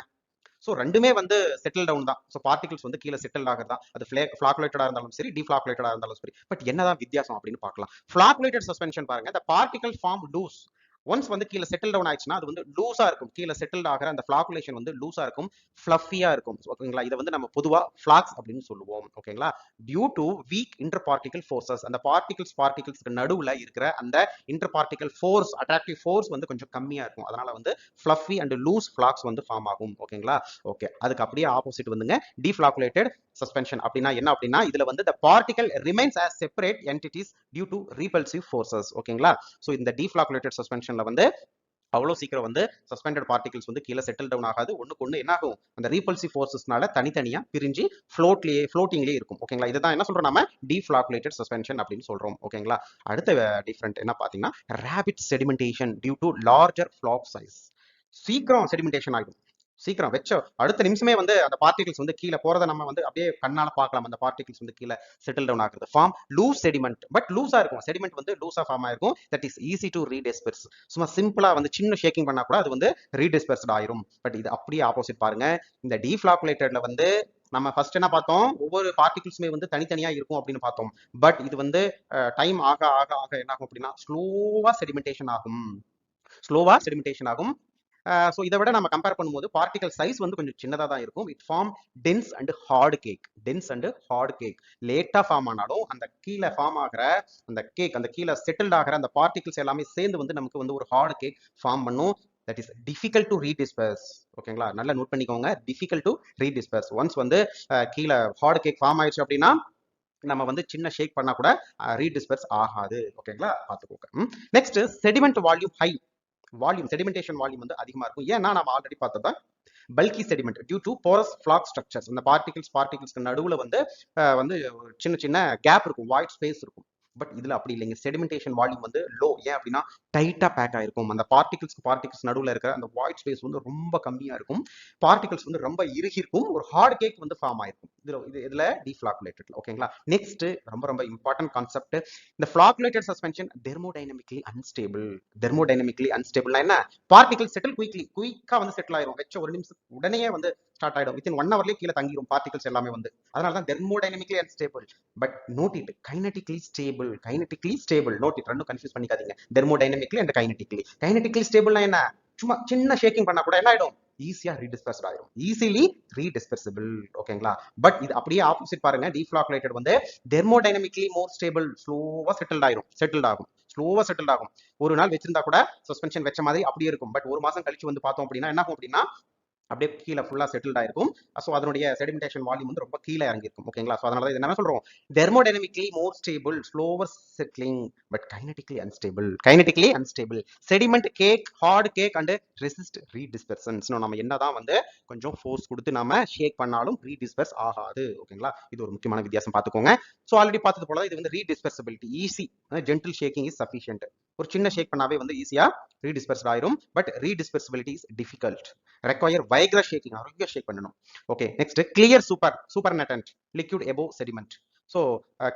ஸோ ரெண்டுமே வந்து செட்டில் டவுன் தான். ஸோ பார்ட்டிகல்ஸ் வந்து கீழே செட்டில் ஆகிறதா, அது ஃபிளாக்குலேட்டடா இருந்தாலும் சரி டீஃபிளாக்குலேட்டடா இருந்தாலும் சரி. பட் என்னதான் வித்தியாசம் அப்படின்னு பார்க்கலாம். ஃபிளாக்குலேட்டட் சஸ்பென்ஷன் பாருங்க, the particle form loose. Once வந்து கீழே செட்டில் டவுன் ஆயிடுச்சுன்னா அது வந்து லூஸா இருக்கும். கீழே செட்டில் ஆகிற அந்த ஃபிளாக்குலேஷன் வந்து லூஸா இருக்கும், ஃப்ளஃபியா இருக்கும். ஓகேங்களா. இதை வந்து நம்ம பொதுவா ஃபிளாக்ஸ் அப்படின்னு சொல்லுவோம். ஓகேங்களா. Due to weak inter particle forces, அந்த பார்ட்டிகல்ஸ்க்கு நடுவுல இருக்கிற அந்த inter particle force, attractive force வந்து கொஞ்சம் கம்மியா இருக்கும். அதனால வந்து ஃப்ளஃபி அண்ட் லூஸ் ஃபிளாக்ஸ் வந்து ஃபார்ம் ஆகும். ஓகேங்களா. ஓகே. அதுக்கு அப்படியே ஆப்போசிட் வந்துங்க டீஃபிளாக்குலேட்டட் சஸ்பென்ஷன் அப்படின்னா என்ன அப்படின்னா இதுல வந்து the particle remains as separate entities due to repulsive forces. ஓகேங்களா. சோ இந்த டீஃபிளாக்குலேட்டட் சஸ்பென்ஷன்ல வந்து அவ்வளோ சீக்கிரம் வந்து சஸ்பெண்டட் பார்ட்டிகல்ஸ் வந்து கீழே செட்டில் டவுன் ஆகாது. ஒண்ணுக்கு ஒண்ணு என்ன ஆகும் அந்த ரீபல்சிவ் ஃபோர்ஸஸ்னால தனித்தனியா பிரிஞ்சு ஃப்ளோட்டிங்லேயே இருக்கும். ஓகேங்களா. இதுதான் என்ன சொல்றோம் நம்ம டீஃபிளாக்குலேட்டட் சஸ்பென்ஷன் அப்படின்னு சொல்றோம். ஓகேங்களா. அடுத்த டிஃபரெண்ட் என்ன பாத்தீங்கன்னா rapid sedimentation due to larger floc size. சீக்கிரம் செடிமெண்டேஷன் ஆகும். சீக்கிரம் வச்ச அடுத்த நிமிஷமே வந்து அந்த பார்ட்டிகல்ஸ் வந்து கீழே போறதை நம்ம வந்து அப்படியே கண்ணால பார்க்கலாம். அந்த பார்ட்டிகல்ஸ் வந்து கீழே செட்டில் டவுன் ஆகுறது. ஃபார்ம் லூஸ் செடிமெண்ட், பட் லூஸா இருக்கும். செடிமெண்ட் வந்து லூஸா ஃபார்ம் ஆயிருக்கும். That is easy to redisperse. சும்மா சிம்பிளா வந்து சின்ன ஷேக்கிங் பண்ணா கூட அது வந்து ரீடிஸ்பெர்ஸ்ட் ஆயிரும். பட் இது அப்படியே ஆப்போசிட் பாருங்க. இந்த டீஃபிளாக்குலேட்டட்ல வந்து நம்ம ஃபர்ஸ்ட் என்ன பார்த்தோம், ஒவ்வொரு பார்ட்டிகல்ஸுமே வந்து தனித்தனியா இருக்கும் அப்படின்னு பார்த்தோம். பட் இது வந்து டைம் ஆக ஆக ஆக என்ன ஆகும் அப்படின்னா ஸ்லோவா செடிமெண்டேஷன் ஆகும். ஸோ இதை விட நம்ம கம்பேர் பண்ணும்போது பார்ட்டிகல் சைஸ் வந்து கொஞ்சம் சின்னதாக தான் இருக்கும். It form dense and hard cake. Dense and hard cake. லேட்டா ஃபார்ம் ஆனாலும் அந்த கீழே ஃபார்ம் ஆகிற அந்த கேக், அந்த கீழே செட்டில்ட் ஆகிற அந்த பார்ட்டிகல்ஸ் எல்லாமே சேர்ந்து வந்து நமக்கு வந்து ஒரு ஹார்ட் கேக் ஃபார்ம் பண்ணும். That is difficult to redisperse. ஓகேங்களா, நல்லா நோட் பண்ணிக்கோங்க, டிஃபிகல்ட் டு ரீடிஸ்பர்ஸ். ஒன்ஸ் வந்து கீழே ஹார்ட் கேக் ஃபார்ம் ஆயிடுச்சு அப்படின்னா நம்ம வந்து சின்ன ஷேக் பண்ணா கூட ரீடிஸ்பர்ஸ் ஆகாது. ஓகேங்களா, பார்த்துக்கோங்க. Next sediment volume high. Sedimentation volume வந்து அதிகமா இருக்கும். ஏன்னா நம்ம ஆல்ரெடி பார்த்ததா bulky sediment due to porous floc structures. இந்த பார்ட்டிகல்ஸ்க்கு நடுவுல வந்து வந்து சின்ன சின்ன கேப் இருக்கும், வாய்ட் ஸ்பேஸ் இருக்கும். பட் இதுல அப்படி இல்லைங்க, செடிமெண்டேஷன் வால்யூம் வந்து லோ. ஏன் அப்படின்னா டைட்டா பேக் ஆயிருக்கும். அந்த பார்ட்டிகல்ஸ் நடுவுல இருக்கிற அந்த வாய்ட் ஸ்பேஸ் வந்து ரொம்ப கம்மியா இருக்கும். பார்ட்டிகல்ஸ் வந்து ரொம்ப இறுகி இருக்கும். ஒரு ஹார்ட் கேக் வந்து ஃபார்ம் ஆயிருக்கும் இதுல டீஃப்ளாக்குலேட்டட்ல. ஓகேங்களா, நெக்ஸ்ட் ரொம்ப ரொம்ப இம்பார்ட்டன்ட் கான்செப்ட், இந்த ஃபிளாக்குலேட்டட் சஸ்பென்ஷன் தெர்மோடைனமிக்கலி அன்ஸ்டேபிள்னா என்ன? பார்ட்டிகல் செட்டில் குயிக்கா வந்து செட்டில் ஆயிரும். வெச்ச ஒரு நிமிஷம் உடனே வந்து ஸ்டார்ட் ஆயிடும். வித்தின் 1 hourலயே கீழே தங்கிரும் பார்ட்டிகல்ஸ் எல்லாமே வந்து. அதனால தான் thermodynamically unstable. But note it, kinetically stable. Note it, ரெண்டும் கன்ஃபியூஸ் பண்ணிக்காதீங்க. தெர்மோடைனமிக்கலி அண்ட் கைனடிக்கலி ஸ்டேபிள்னா என்ன? சும்மா சின்ன ஷேக்கிங் பண்ணா கூட என்ன ஆயிடும்? ஈஸியா ரீடிஸ்பர்ஸ்ட் ஆயிரும், ஈஸிலி ரீடிஸ்பர்சிபிள். ஓகேங்களா, பட் இது அப்படியே ஆப்போசிட் பாருங்க. டீஃப்ளாக்குலேட்டட் வந்து தெர்மோடைனமிக்கலி மோர் ஸ்டேபிள், ஸ்லோவா செட்டில்ட் ஆகும். ஒரு நாள் வச்சிருந்தா கூட சஸ்பென்ஷன் வச்ச மாதிரி அப்படியே இருக்கும். பட் ஒரு மாசம் கழிச்சு வந்து பார்த்தோம் அப்படின்னா என்ன ஆகும் அப்படின்னா அப்படியே கீழே ஃபுல்லா செட்டில்ட் ஆயிருக்கும். ஸோ அதனுடைய செடிமெண்டேஷன் வால்யூம் வந்து ரொம்ப கீழே இறங்கிருக்கும். ஓகேங்களா, ஸோ அதனால இது என்ன சொல்றோம்? Thermodynamically more stable, slower settling, but kinetically unstable. Sediment cake, hard cake and resist redispersions. நம்ம என்னதான் வந்து கொஞ்சம் ஃபோர்ஸ் கொடுத்து நாம ஷேக் பண்ணாலும் ரீடிஸ்பெர்ஸ் ஆகாது. ஓகேங்களா, இது ஒரு முக்கியமான வித்தியாசம் பார்த்துக்கோங்க. ஸோ ஆல்ரெடி பார்த்தது போல இது வந்து redispersibility easy, gentle shaking is sufficient. ஒரு சின்ன ஷேக் பண்ணாவே வந்து ஈஸியா ரீடிஸ்பெர்ஸ்ட் ஆயிரும். But redispersibility is difficult, require vigorous shaking. அருமையா ஷேக் பண்ணணும். Okay, next clear supernatant liquid above sediment. So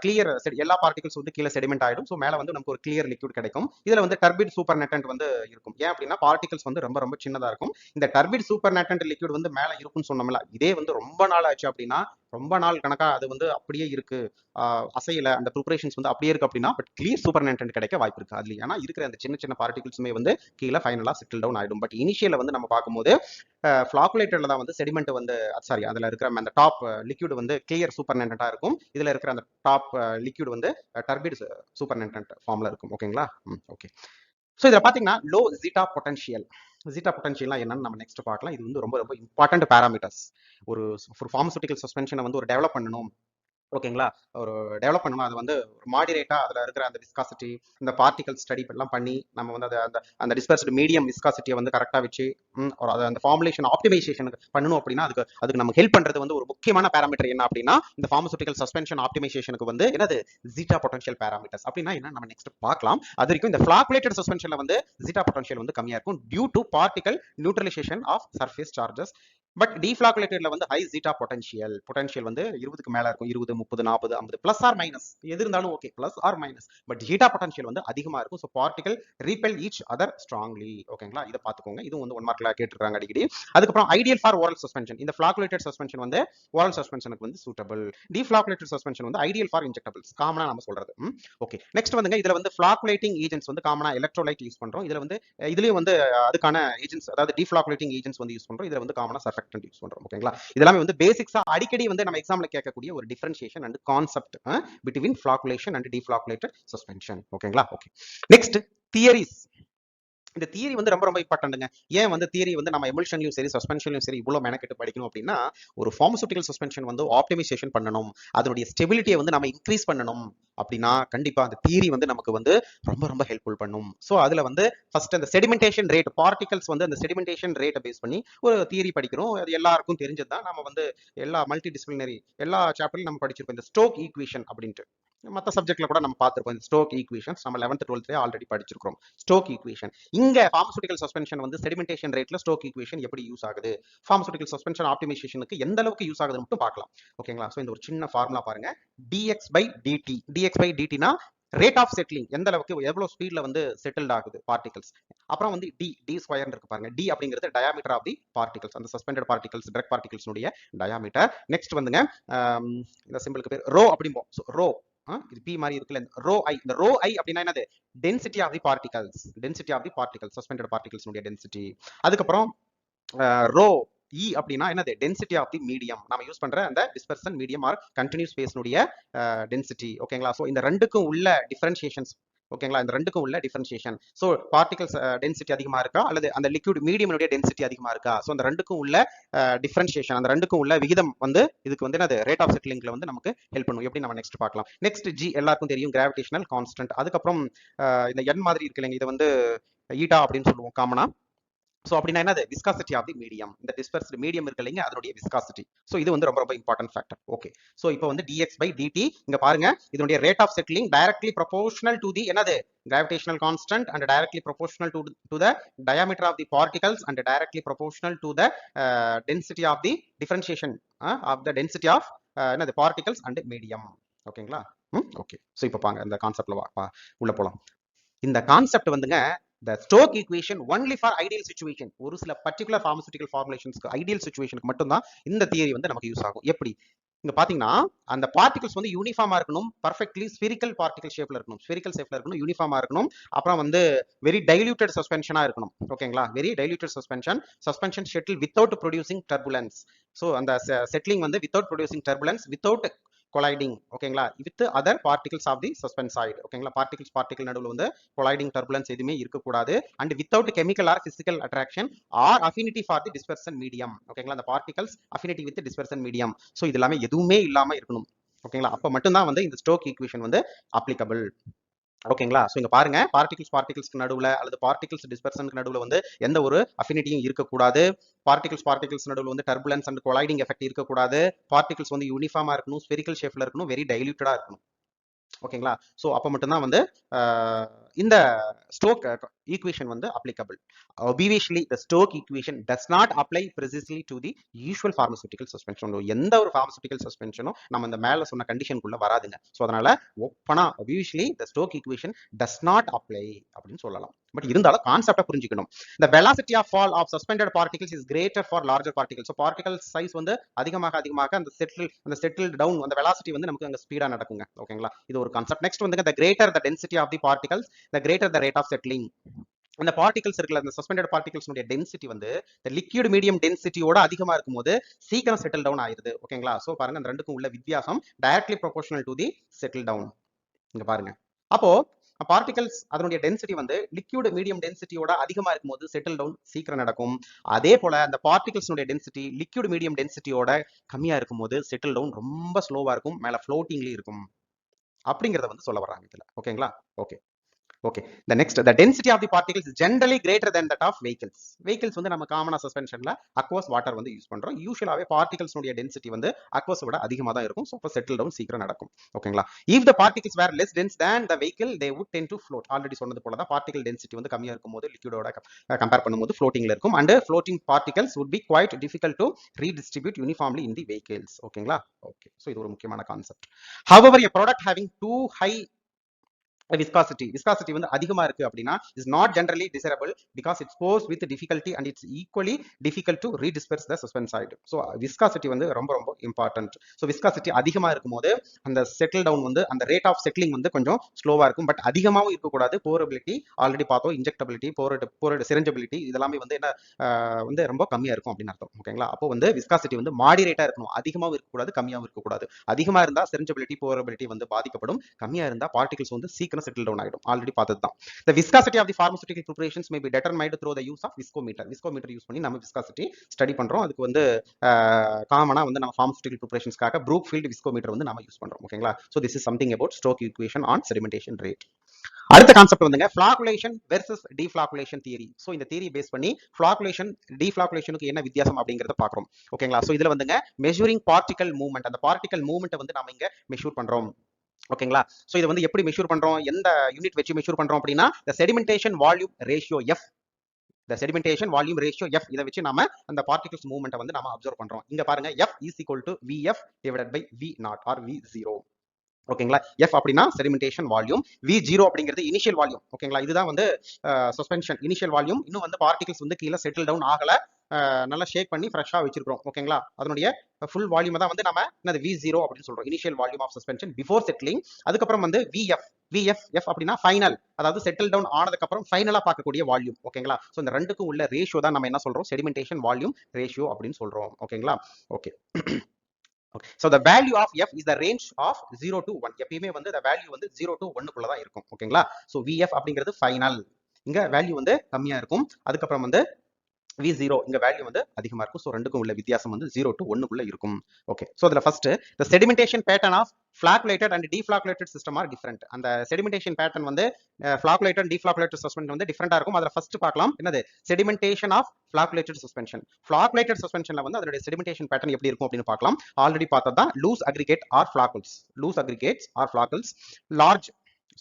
clear எல்லா பார்ட்டிகல்ஸ் வந்து கீழே செடிமெண்ட் ஆயிடும். ஸோ மேலே வந்து நமக்கு ஒரு கிளியர் லிக்விட் கிடைக்கும். இதுல வந்து டர்பிட் சூப்பர்னட்டன்ட் வந்து இருக்கும். ஏன் அப்படின்னா பார்ட்டிகல்ஸ் வந்து ரொம்ப ரொம்ப சின்னதா இருக்கும். இந்த டர்பிட் சூப்பர்னட்டன்ட் லிக்விட் வந்து மேலே இருக்கும்னு சொன்னோம்ல, இதே வந்து ரொம்ப நாள் ஆச்சு அப்படின்னா, ரொம்ப நாள் கணக்கா அது வந்து அப்படியே இருக்கு, அசையில, அந்த ப்ரிப்பரேஷன்ஸ் வந்து அப்படியே இருக்கு அப்படின்னா, பட் கிளியர் சூப்பர்னட்டன்ட் கிடைக்க வாய்ப்பு இருக்கு. அதுல ஏன்னா இருக்கிற அந்த சின்ன சின்ன பார்ட்டிகல்ஸுமே வந்து கீழே ஃபைனலா செட்டில் டவுன் ஆயிடும். பட் இனிஷியல வந்து நம்ம பார்க்கும்போது ஃபிளாக்குலேட்டர்ல தான் வந்து செடிமெண்ட் வந்து சாரி அதுல இருக்கிற அந்த டாப் லிக்விட் வந்து கிளியர் சூப்பர்னட்டா இருக்கும். இதுல இருக்கிற அந்த டாப் லிக்விட் வந்து டர்பிட் சூப்பர்னட்டன்ட் ஃபார்ம்ல இருக்கும். ஓகேங்களா, ஓகே. ஸோ இதில் பார்த்தீங்கன்னா லோ ஜீட்டா பொட்டன்ஷியல்னா என்னன்னு நம்ம நெக்ஸ்ட் பார்க்கலாம். இது வந்து ரொம்ப ரொம்ப இம்பார்ட்டன்ட் பேராமீட்டர்ஸ். ஒரு ஃபார்மசூட்டிக்கல் சஸ்பென்ஷனை வந்து ஒரு டெவலப் பண்ணணும். ஓகேங்களா, ஒரு டெவலப் பண்ணணும். அது வந்து ஒரு மாடிரேட்டா அதுல இருக்கிற அந்த விஸ்காசிட்டி, இந்த பார்ட்டிகல் ஸ்டடி எல்லாம் பண்ணி நம்ம வந்து அந்த டிஸ்பர்ஸ்டு மீடியம் விஸ்காசிட்டியை வந்து கரெக்டா வச்சு அந்த ஃபார்முலேஷன் ஆப்டிமைசேஷன் பண்ணணும். அப்படின்னா அதுக்கு நமக்கு ஹெல்ப் பண்றது வந்து ஒரு முக்கியமான பேராமீட்டர் என்ன அப்படின்னா இந்த ஃபார்மசூட்டிக்கல் சஸ்பென்ஷன் ஆப்டிமைசேஷனுக்கு வந்து என்னது ஜீட்டா பொட்டன்ஷியல் பேராமீட்டர்ஸ். அப்படின்னா என்ன நம்ம நெக்ஸ்ட் பார்க்கலாம். அது வரைக்கும் இந்த ஃபிளாக்குலேட்டட் சஸ்பென்ஷன்ல வந்து ஜீட்டா பொட்டன்ஷியல் வந்து கம்மியா இருக்கும் due to particle neutralisation of surface charges. But டீஃப்ளாக்குலேட்டட்ல வந்து ஹை ஜீட்டா பொட்டன்ஷியல் வந்து 20க்கு மேல இருக்கும். 20, 30, 40, 50 பிளஸ் ஆர் மைனஸ் எது இருந்தாலும் okay, plus or minus. But zeta potential வந்து அதிகமா இருக்கும். So particle repel each other strongly. ஓகேங்களா, இதை பார்த்துக்கோங்க. இதுவும் வந்து 1 மார்க்ல கேட்டிருக்காங்க அடிக்கடி. அதுக்கப்புறம் ஐடியல் ஃபார் ஓரல் சஸ்பென்ஷன். இந்த ஃபிளாக்குலேட்டட் சஸ்பென்ஷன் வந்து ஓரல் சஸ்பென்ஷனுக்கு வந்து சூட்டபிள். டீஃப்ளாக்குலேட்டட் சஸ்பென்ஷன் வந்து ஐடியல் ஃபார் இன்ஜெக்டபிள்ஸ், காமனா நம்ம சொல்றது. ஓகே, நெக்ஸ்ட் வந்துங்க இதுல வந்து ஃபிளாக்குலேட்டிங் ஏஜென்ட்ஸ் வந்து காமனா எலக்ட்ரோலைட் யூஸ் பண்றோம். இதுல வந்து இதுலயும் வந்து அதுக்கான ஏஜென்ட்ஸ், அதாவது டீஃப்ளாக்குலேட்டிங் ஏஜென்ட்ஸ் வந்து யூஸ் பண்றோம். இதுல வந்து காமனா சர்ஃபெக்டன்ட் யூஸ் பண்றோம். ஓகேங்களா, இதெல்லாமே வந்து பேசிக்ஸா அடிக்கடி வந்து நம்ம எக்ஸாம்ல கேட்கக்கூடிய ஒரு differentiation and concept between flocculation and deflocculated suspension. ஓகேங்களா, ஓகே. Next theories. இந்த தியரி வந்து ரொம்ப ரொம்ப இம்பார்ட்டன்ட்ங்க. ஏன் வந்து தியரி வந்து நம்ம எமுல்ஷன்லயும் சரி சஸ்பென்ஷன்லயும் சரி இவ்வளவு மெனக்கெட்டு படிக்கணும் அப்படின்னா, ஒரு ஃபார்மசூட்டிக்கல் சஸ்பென்ஷன் வந்து ஆப்டிமைசேஷன் பண்ணணும், அதனுடைய ஸ்டெபிலிட்டியை வந்து நம்ம இன்க்ரீஸ் பண்ணணும் அப்படின்னா கண்டிப்பா அந்த தியரி வந்து நமக்கு வந்து ரொம்ப ரொம்ப ஹெல்ப்ஃபுல் பண்ணும். ஸோ அதுல வந்து ஃபர்ஸ்ட் அந்த செடிமெண்டேஷன் ரேட், பார்ட்டிகல்ஸ் வந்து அந்த செடிமெண்டேஷன் ரேட்டை பேஸ் பண்ணி ஒரு தியரி படிக்கிறோம். அது எல்லாருக்கும் தெரிஞ்சதுதான். நம்ம வந்து எல்லா மல்டி டிசிப்ளினரி எல்லா சாப்டர்லையும் நம்ம படிச்சிருப்போம். இந்த ஸ்டோக் ஈக்குவேஷன் அப்படின்ட்டு மற்ற சப்ஜெக்ட்ல கூட நம்ம பார்த்திருப்போம். இந்த ஸ்டோக் ஈக்குவேஷன்ஸ் நம்ம 11th 12th ஆல்ரெடி படிச்சிருக்கோம். ஸ்டோக் ஈக்குவேஷன் இங்க ஃபார்மசூட்டிக்கல் சஸ்பென்ஷன் வந்து செடிமெண்டேஷன் ரேட்ல ஸ்டோக் ஈக்குவேஷன் எப்படி யூஸ் ஆகுது, ஃபார்மசூட்டிக்கல் சஸ்பென்ஷன் ஆப்டிமைசேஷனுக்கு எந்த அளவுக்கு யூஸ் ஆகுதுன்னு மட்டும் பார்க்கலாம். ஓகேங்களா, சோ இந்த ஒரு சின்ன ஃபார்முலா பாருங்க. dx by dtனா ரேட் ஆஃப் செட்டிலிங், எந்த அளவுக்கு எவ்வளவு ஸ்பீட்ல வந்து செட்டில்ட் ஆகுது பார்ட்டிகல்ஸ். அப்புறம் வந்து டி ஸ்கொயர் இருக்கு பாருங்க. டி அப்படிங்கிறது டயாமீட்டர் ஆஃப் தி பார்ட்டிகல்ஸ், அந்த சஸ்பெண்டட் பார்ட்டிகல்ஸ் டைரக்ட் பார்ட்டிகல்ஸ் உடைய டயாமீட்டர். நெக்ஸ்ட் வந்துங்க இந்த சிம்பிளுக்கு பேர் ரோ அப்படிம்போம். ரோ இது பி மாதிரி இருக்குல்ல, ரோ ஐ. இந்த ரோ ஐ அப்படின்னா என்னது? Density of the particles, suspended particles உடைய டென்சிட்டி. அதுக்கப்புறம் ரோ E அப்படின்னா என்னது டென்சிட்டி ஆஃப் தி மீடியம், நம்ம யூஸ் பண்ற அந்த டிஸ்பர்சன் மீடியம் ஆர் கண்டினியூஸ் ஸ்பேஸ்னுடைய டென்சிட்டி. ஓகேங்களா? ஸோ இந்த ரெண்டுக்கும் உள்ள டிஃபரன்ஷியேஷன்ஸ், ஓகேங்களா, இந்த ரெண்டுக்கும் உள்ள டிஃபரன்ஷியேஷன். ஸோ பார்ட்டிகல்ஸ் டென்சிட்டி அதிகமா இருக்கா அல்லது அந்த லிக்விட் மீடியமுடைய டென்சிட்டி அதிகமா இருக்கா, ஸோ அந்த ரெண்டுக்கும் உள்ள டிஃபரன்ஷியேஷன், அந்த ரெண்டுக்கும் உள்ள விகிதம் வந்து இதுக்கு வந்து என்னது ரேட் ஆஃப் செட்டிலிங்ல வந்து நமக்கு ஹெல்ப் பண்ணும். எப்படி நம்ம நெக்ஸ்ட் பார்க்கலாம். நெக்ஸ்ட் G எல்லாருக்கும் தெரியும், கிராவிடேஷனல் கான்ஸ்டன்ட். அதுக்கப்புறம் இந்த N மாதிரி இருக்கு இல்லைங்க, இது வந்து ஈட்டா அப்படின்னு சொல்லுவோம் காமனா. ஸோ அப்படின்னா என்னது விஸ்காசிட்டி ஆஃப் தி மீடியம், இந்த டிஸ்பர்ஸ்டு மீடியம் இருக்கு இல்லைங்க அதனுடைய விஸ்காசிட்டி. ஸோ இது வந்து ரொம்ப ரொம்ப இம்பார்ட்டன்ட் ஃபேக்டர். ஓகே, ஸோ இப்போ வந்து dx by dt இங்க பாருங்க, இதனுடைய rate of settling directly proportional to the என்னது gravitational constant and directly proportional to the diameter of the particles and directly proportional to the density of the differentiation of the density of the particles and medium. ஓகேங்களா? Okay, so இப்போ பாங்க இந்த கான்செப்ட்ல உள்ள போலாம். இந்த concept வந்துங்க the Stokes equation only for ideal situation, ஒரு சில particular pharmaceutical formulations ideal situationக்கு மட்டும் தான் இந்த தியரி வந்து நமக்கு யூஸ் ஆகும். எப்படி இங்க பாத்தீங்கன்னா அந்த பார்ட்டிகல்ஸ் வந்து யூனிஃபார்மா இருக்கணும், பர்ஃபெக்ட்லி ஸ்பிரிக்கல் பார்ட்டிகல் ஷேப்ல இருக்கணும், ஸ்பிரிக்கல் ஷேப்ல இருக்கணும், யூனிஃபார்மா இருக்கணும், அப்புறம் வந்து வெரி டைல்யூட்டட் சஸ்பென்ஷனா இருக்கணும். ஓகேங்களா? Very diluted suspension settle without producing turbulence. So அந்த செட்டிலிங் வந்து without producing turbulence, without colliding, ஓகேங்களா, with other particles of the suspensoid. ஓகேங்களா? பார்ட்டிகல் நடுவில் வந்து கொலைடிங் டர்புலன்ஸ் எதுவுமே இருக்கக்கூடாது. And without chemical or physical attraction or affinity for the dispersion medium. ஓகேங்களா? அந்த particles affinity with dispersion medium. So இது எல்லாமே எதுவுமே இல்லாம இருக்கணும். ஓகேங்களா? அப்ப மட்டும்தான் வந்து இந்த ஸ்டோக் ஈக்குவேஷன் வந்து அப்ளிகபிள். ஓகேங்களா? ஸோ இங்க பாருங்க, பார்ட்டிகல்ஸ்க்கு நடுவில் அல்லது பார்ட்டிகல்ஸ் டிஸ்பெர்சனுக்கு நடுவில் வந்து எந்த ஒரு அஃபினிட்டியும் இருக்கக்கூடாது. பார்ட்டிகல்ஸ் நடுவில் வந்து டர்புலன்ஸ் அண்ட் கொலைடிங் எஃபெக்ட் இருக்கக்கூடாது. பார்ட்டிகல்ஸ் வந்து யூனிஃபார்மா இருக்கணும், ஸ்பெரிக்கல் ஷேப்ல இருக்கணும், வெரி டைல்யூட்டடா இருக்கணும். ஓகேங்களா? ஸோ அப்போ மட்டும்தான் வந்து இந்த ஸ்டோக் ஈக்குவேஷன் வந்து applicable. Obviously the Stokes equation does not apply precisely to the usual pharmaceutical suspension. எந்த ஒரு pharmaceutical suspensionம் நம்ம இந்த மேல சொன்ன கண்டிஷனுக்குள்ள வராதுங்க. ஸோ அதனால ஓப்பனா obviously the Stokes equation does not apply அப்படின்னு சொல்லலாம். பட் இருந்தாலும் கான்செப்டை புரிஞ்சுக்கணும். The velocity of fall of suspended particles is greater for larger particles. So particle size வந்து அதிகமாக அந்த செட்டில் டவுன், அந்த வெலாசிட்டி வந்து நமக்கு அங்க ஸ்பீடா நடக்குங்க. ஓகேங்களா? இது ஒரு கான்செப்ட். நெக்ஸ்ட் வந்து the greater the density of the particles, the greater the rate of settling. அந்த பார்ட்டிகல்ஸ் இருக்குல்ல, அந்த சஸ்பெண்டட் பார்ட்டிகல்ஸ்னுடைய டென்சிட்டி வந்து இந்த லிக்விட் மீடியம் டென்சிட்டியோட அதிகமா இருக்கும்போது சீக்கிரம் செட்டில் டவுன் ஆயிருது. ஓகேங்களா? சோ பாருங்க, அந்த ரெண்டுக்கும் உள்ள வித்தியாசம் directly proportional to the settle down. இங்க பாருங்க, அப்போ பார்ட்டிகல்ஸ் அதனுடைய டென்சிட்டி வந்து லிக்விட் மீடியம் டென்சிட்டியோட அதிகமா இருக்கும்போது செட்டில் டவுன் சீக்கிரம் நடக்கும். அதே போல அந்த பார்ட்டிகல்ஸ்னுடைய டென்சிட்டி லிக்விட் மீடியம் டென்சிட்டியோட கம்மியா இருக்கும்போது செட்டில் டவுன் ரொம்ப ஸ்லோவா இருக்கும், மேல ஃப்ளோட்டிங்லயே இருக்கும் அப்படிங்கறத வந்து சொல்ல வர்றாங்க இதுல. ஓகேங்களா? Okay. The next, the density of the particles is generally greater than that of vehicles. Vehicles வந்து நம்ம காமனா சஸ்பென்ஷன்ல aqueous water வந்து யூஸ் பண்றோம். யூசுவலாவே பார்ட்டிகல்ஸ் உடைய டென்சிட்டி வந்து aqueous விட அதிகமா தான் இருக்கும். சோ செட்டில் டவுன் சீக்கிரம் நடக்கும். ஓகேங்களா? If the particles were less dense than the vehicle, they would tend to float. Already சொன்னது போல தான் பார்ட்டிகல் டென்சிட்டி வந்து கம்மியா இருக்கும்போது லிக்விடோட கம்பேர் பண்ணும்போது ஃப்ளோட்டிங்ல இருக்கும். and floating particles would be quite difficult to redistribute uniformly in the vehicles. ஓகேங்களா? Okay. So இது ஒரு முக்கியமான concept. However, a product having too high viscosity வந்து அதிகமா இருக்கு அப்படின்னா is not generally desirable because it's posed with difficulty and it's equally difficult to redisperse the suspensoid. so viscosity வந்து ரொம்ப ரொம்ப important. so viscosity அதிகமா இருக்கும்போது அந்த settle down வந்து அந்த rate of settling வந்து கொஞ்சம் ஸ்லோவா இருக்கும். பட் அதிகமாவும் இருக்க கூடாது. porability ஆல்ரெடி பார்த்தோம், injectability, syringeability இதெல்லாம் வந்து என்ன வந்து ரொம்ப கம்மியா இருக்கும் அப்படின்னு அர்த்தம். ஓகேங்களா? அப்போ வந்து viscosity வந்து மாடரேட்டா இருக்கணும். அதிகமாவும் இருக்க கூடாது, கம்மியாவும் இருக்க கூடாது. அதிகமா இருந்தா syringeability, porability வந்து பாதிக்கப்படும். கம்மியா இருந்தா பார்ட்டிகல்ஸ் வந்து சீக்கிரம் settle down ஆயிடும். Already பார்த்ததுதான். The viscosity of the pharmaceutical preparations may be determined through the use of viscometer. viscometer use பண்ணி நம்ம viscosity ஸ்டடி பண்றோம். அதுக்கு வந்து காமனா வந்து நம்ம pharmaceutical preparationsக்காக Brookfield viscometer வந்து நாம யூஸ் பண்றோம். ஓகேங்களா? so this is something about Stokes equation on sedimentation rate. அடுத்த கான்செப்ட் வந்துங்க ஃப்ளாகுலேஷன் வெர்சஸ் டீஃப்ளாகுலேஷன் தியரி. சோ இந்த தியரி பேஸ் பண்ணி ஃப்ளாகுலேஷன் டீஃப்ளாகுலேஷனுக்கு என்ன வித்தியாசம் அப்படிங்கறத பார்க்கறோம். ஓகேங்களா? சோ இதுல வந்துங்க மெஷரிங் பார்ட்டிகல் மூவ்மெண்ட், அந்த பார்ட்டிகல் மூவ்மெண்ட் வந்து நாம இங்க மெஷர் பண்றோம். ஓகேங்களா? சோ இத வந்து எப்படி மெஷர் பண்றோம், எந்த யூனிட் வச்சு மெஷர் பண்றோம் அப்படின்னா the sedimentation volume ratio F, the sedimentation volume ratio F இத வச்சு நாம அந்த பார்ட்டிகல்ஸ் மூவ்மெண்ட்டை வந்து நாம அப்சர்வ் பண்றோம். இங்க பாருங்க, F is equal to VF divided by V0 or V0. ஓகேங்களா? F அப்படின்னா sedimentation volume, V0 அப்படிங்கிறது இனிஷியல் வால்யூம். ஓகேங்களா? இதுதான் வந்து சஸ்பென்ஷன் இனிஷியல் வால்யூம். இன்னும் வந்து பார்ட்டிகல்ஸ் வந்து கீழே செட்டில் டவுன் ஆகல, நல்லா ஷேக் பண்ணி ஃப்ரெஷ்ஷா வச்சிருக்கோம். ஓகேங்களா? அதனுடைய ஃபுல் வால்யூம் தான் வந்து நம்ம என்னது V0 அப்படின்னு சொல்றோம், initial volume of suspension before settling. அதுக்கப்புறம் வந்து VF, VF அப்படின்னா ஃபைனல், அதாவது செட்டில் டவுன் ஆனதுக்கு அப்புறம் ஃபைனலா பார்க்கக்கூடிய வால்யூம். ஓகேங்களா? சோ இந்த ரெண்டுக்கும் உள்ள ரேஷியோ தான் நம்ம என்ன சொல்றோம், செடிமெண்டேஷன் வால்யூம் ரேஷியோ அப்படின்னு சொல்றோம். ஓகேங்களா? Okay. So the value of f is the range of 0 to 1. எப்பயுமே வந்து the value வந்து 0 to 1 குள்ள தான் இருக்கும். ஓகேங்களா? So VF அப்படிங்கிறது ஃபைனல், இங்க வேல்யூ வந்து கம்மியா இருக்கும். அதுக்கப்புறம் வந்து V0 இங்க வேல்யூ வந்து அதிகமா இருக்கும். சோ ரெண்டுக்கும் உள்ள வித்தியாசம் வந்து 0 to 1 குள்ள இருக்கும். ஓகே. சோ அதுல first the sedimentation pattern of flocculated and deflocculated system are different. அந்த sedimentation pattern வந்து flocculated and deflocculated suspension வந்து டிஃபரெண்டா இருக்கும். அதுல ஃபர்ஸ்ட் பார்க்கலாம் என்னது, sedimentation of flocculated suspension. flocculated suspensionல வந்து அதோட sedimentation pattern எப்படி இருக்கும் அப்படின்னு பார்க்கலாம். ஆல்ரெடி பார்த்தது தான் loose aggregate or floccles. loose aggregates or floccles large.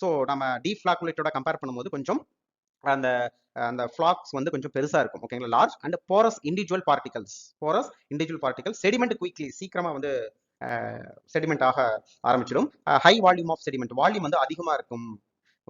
So நம்ம deflocculated கம்பேர் பண்ணும்போது கொஞ்சம் அந்த அந்த ஃபிளாக்ஸ் வந்து கொஞ்சம் பெருசா இருக்கும். ஓகேங்களா? Large and porous individual particles sediment quickly, சீக்கிரமா வந்து செடிமெண்ட் ஆக ஆரம்பிச்சிடும். High volume of sediment, volume வந்து அதிகமா இருக்கும்.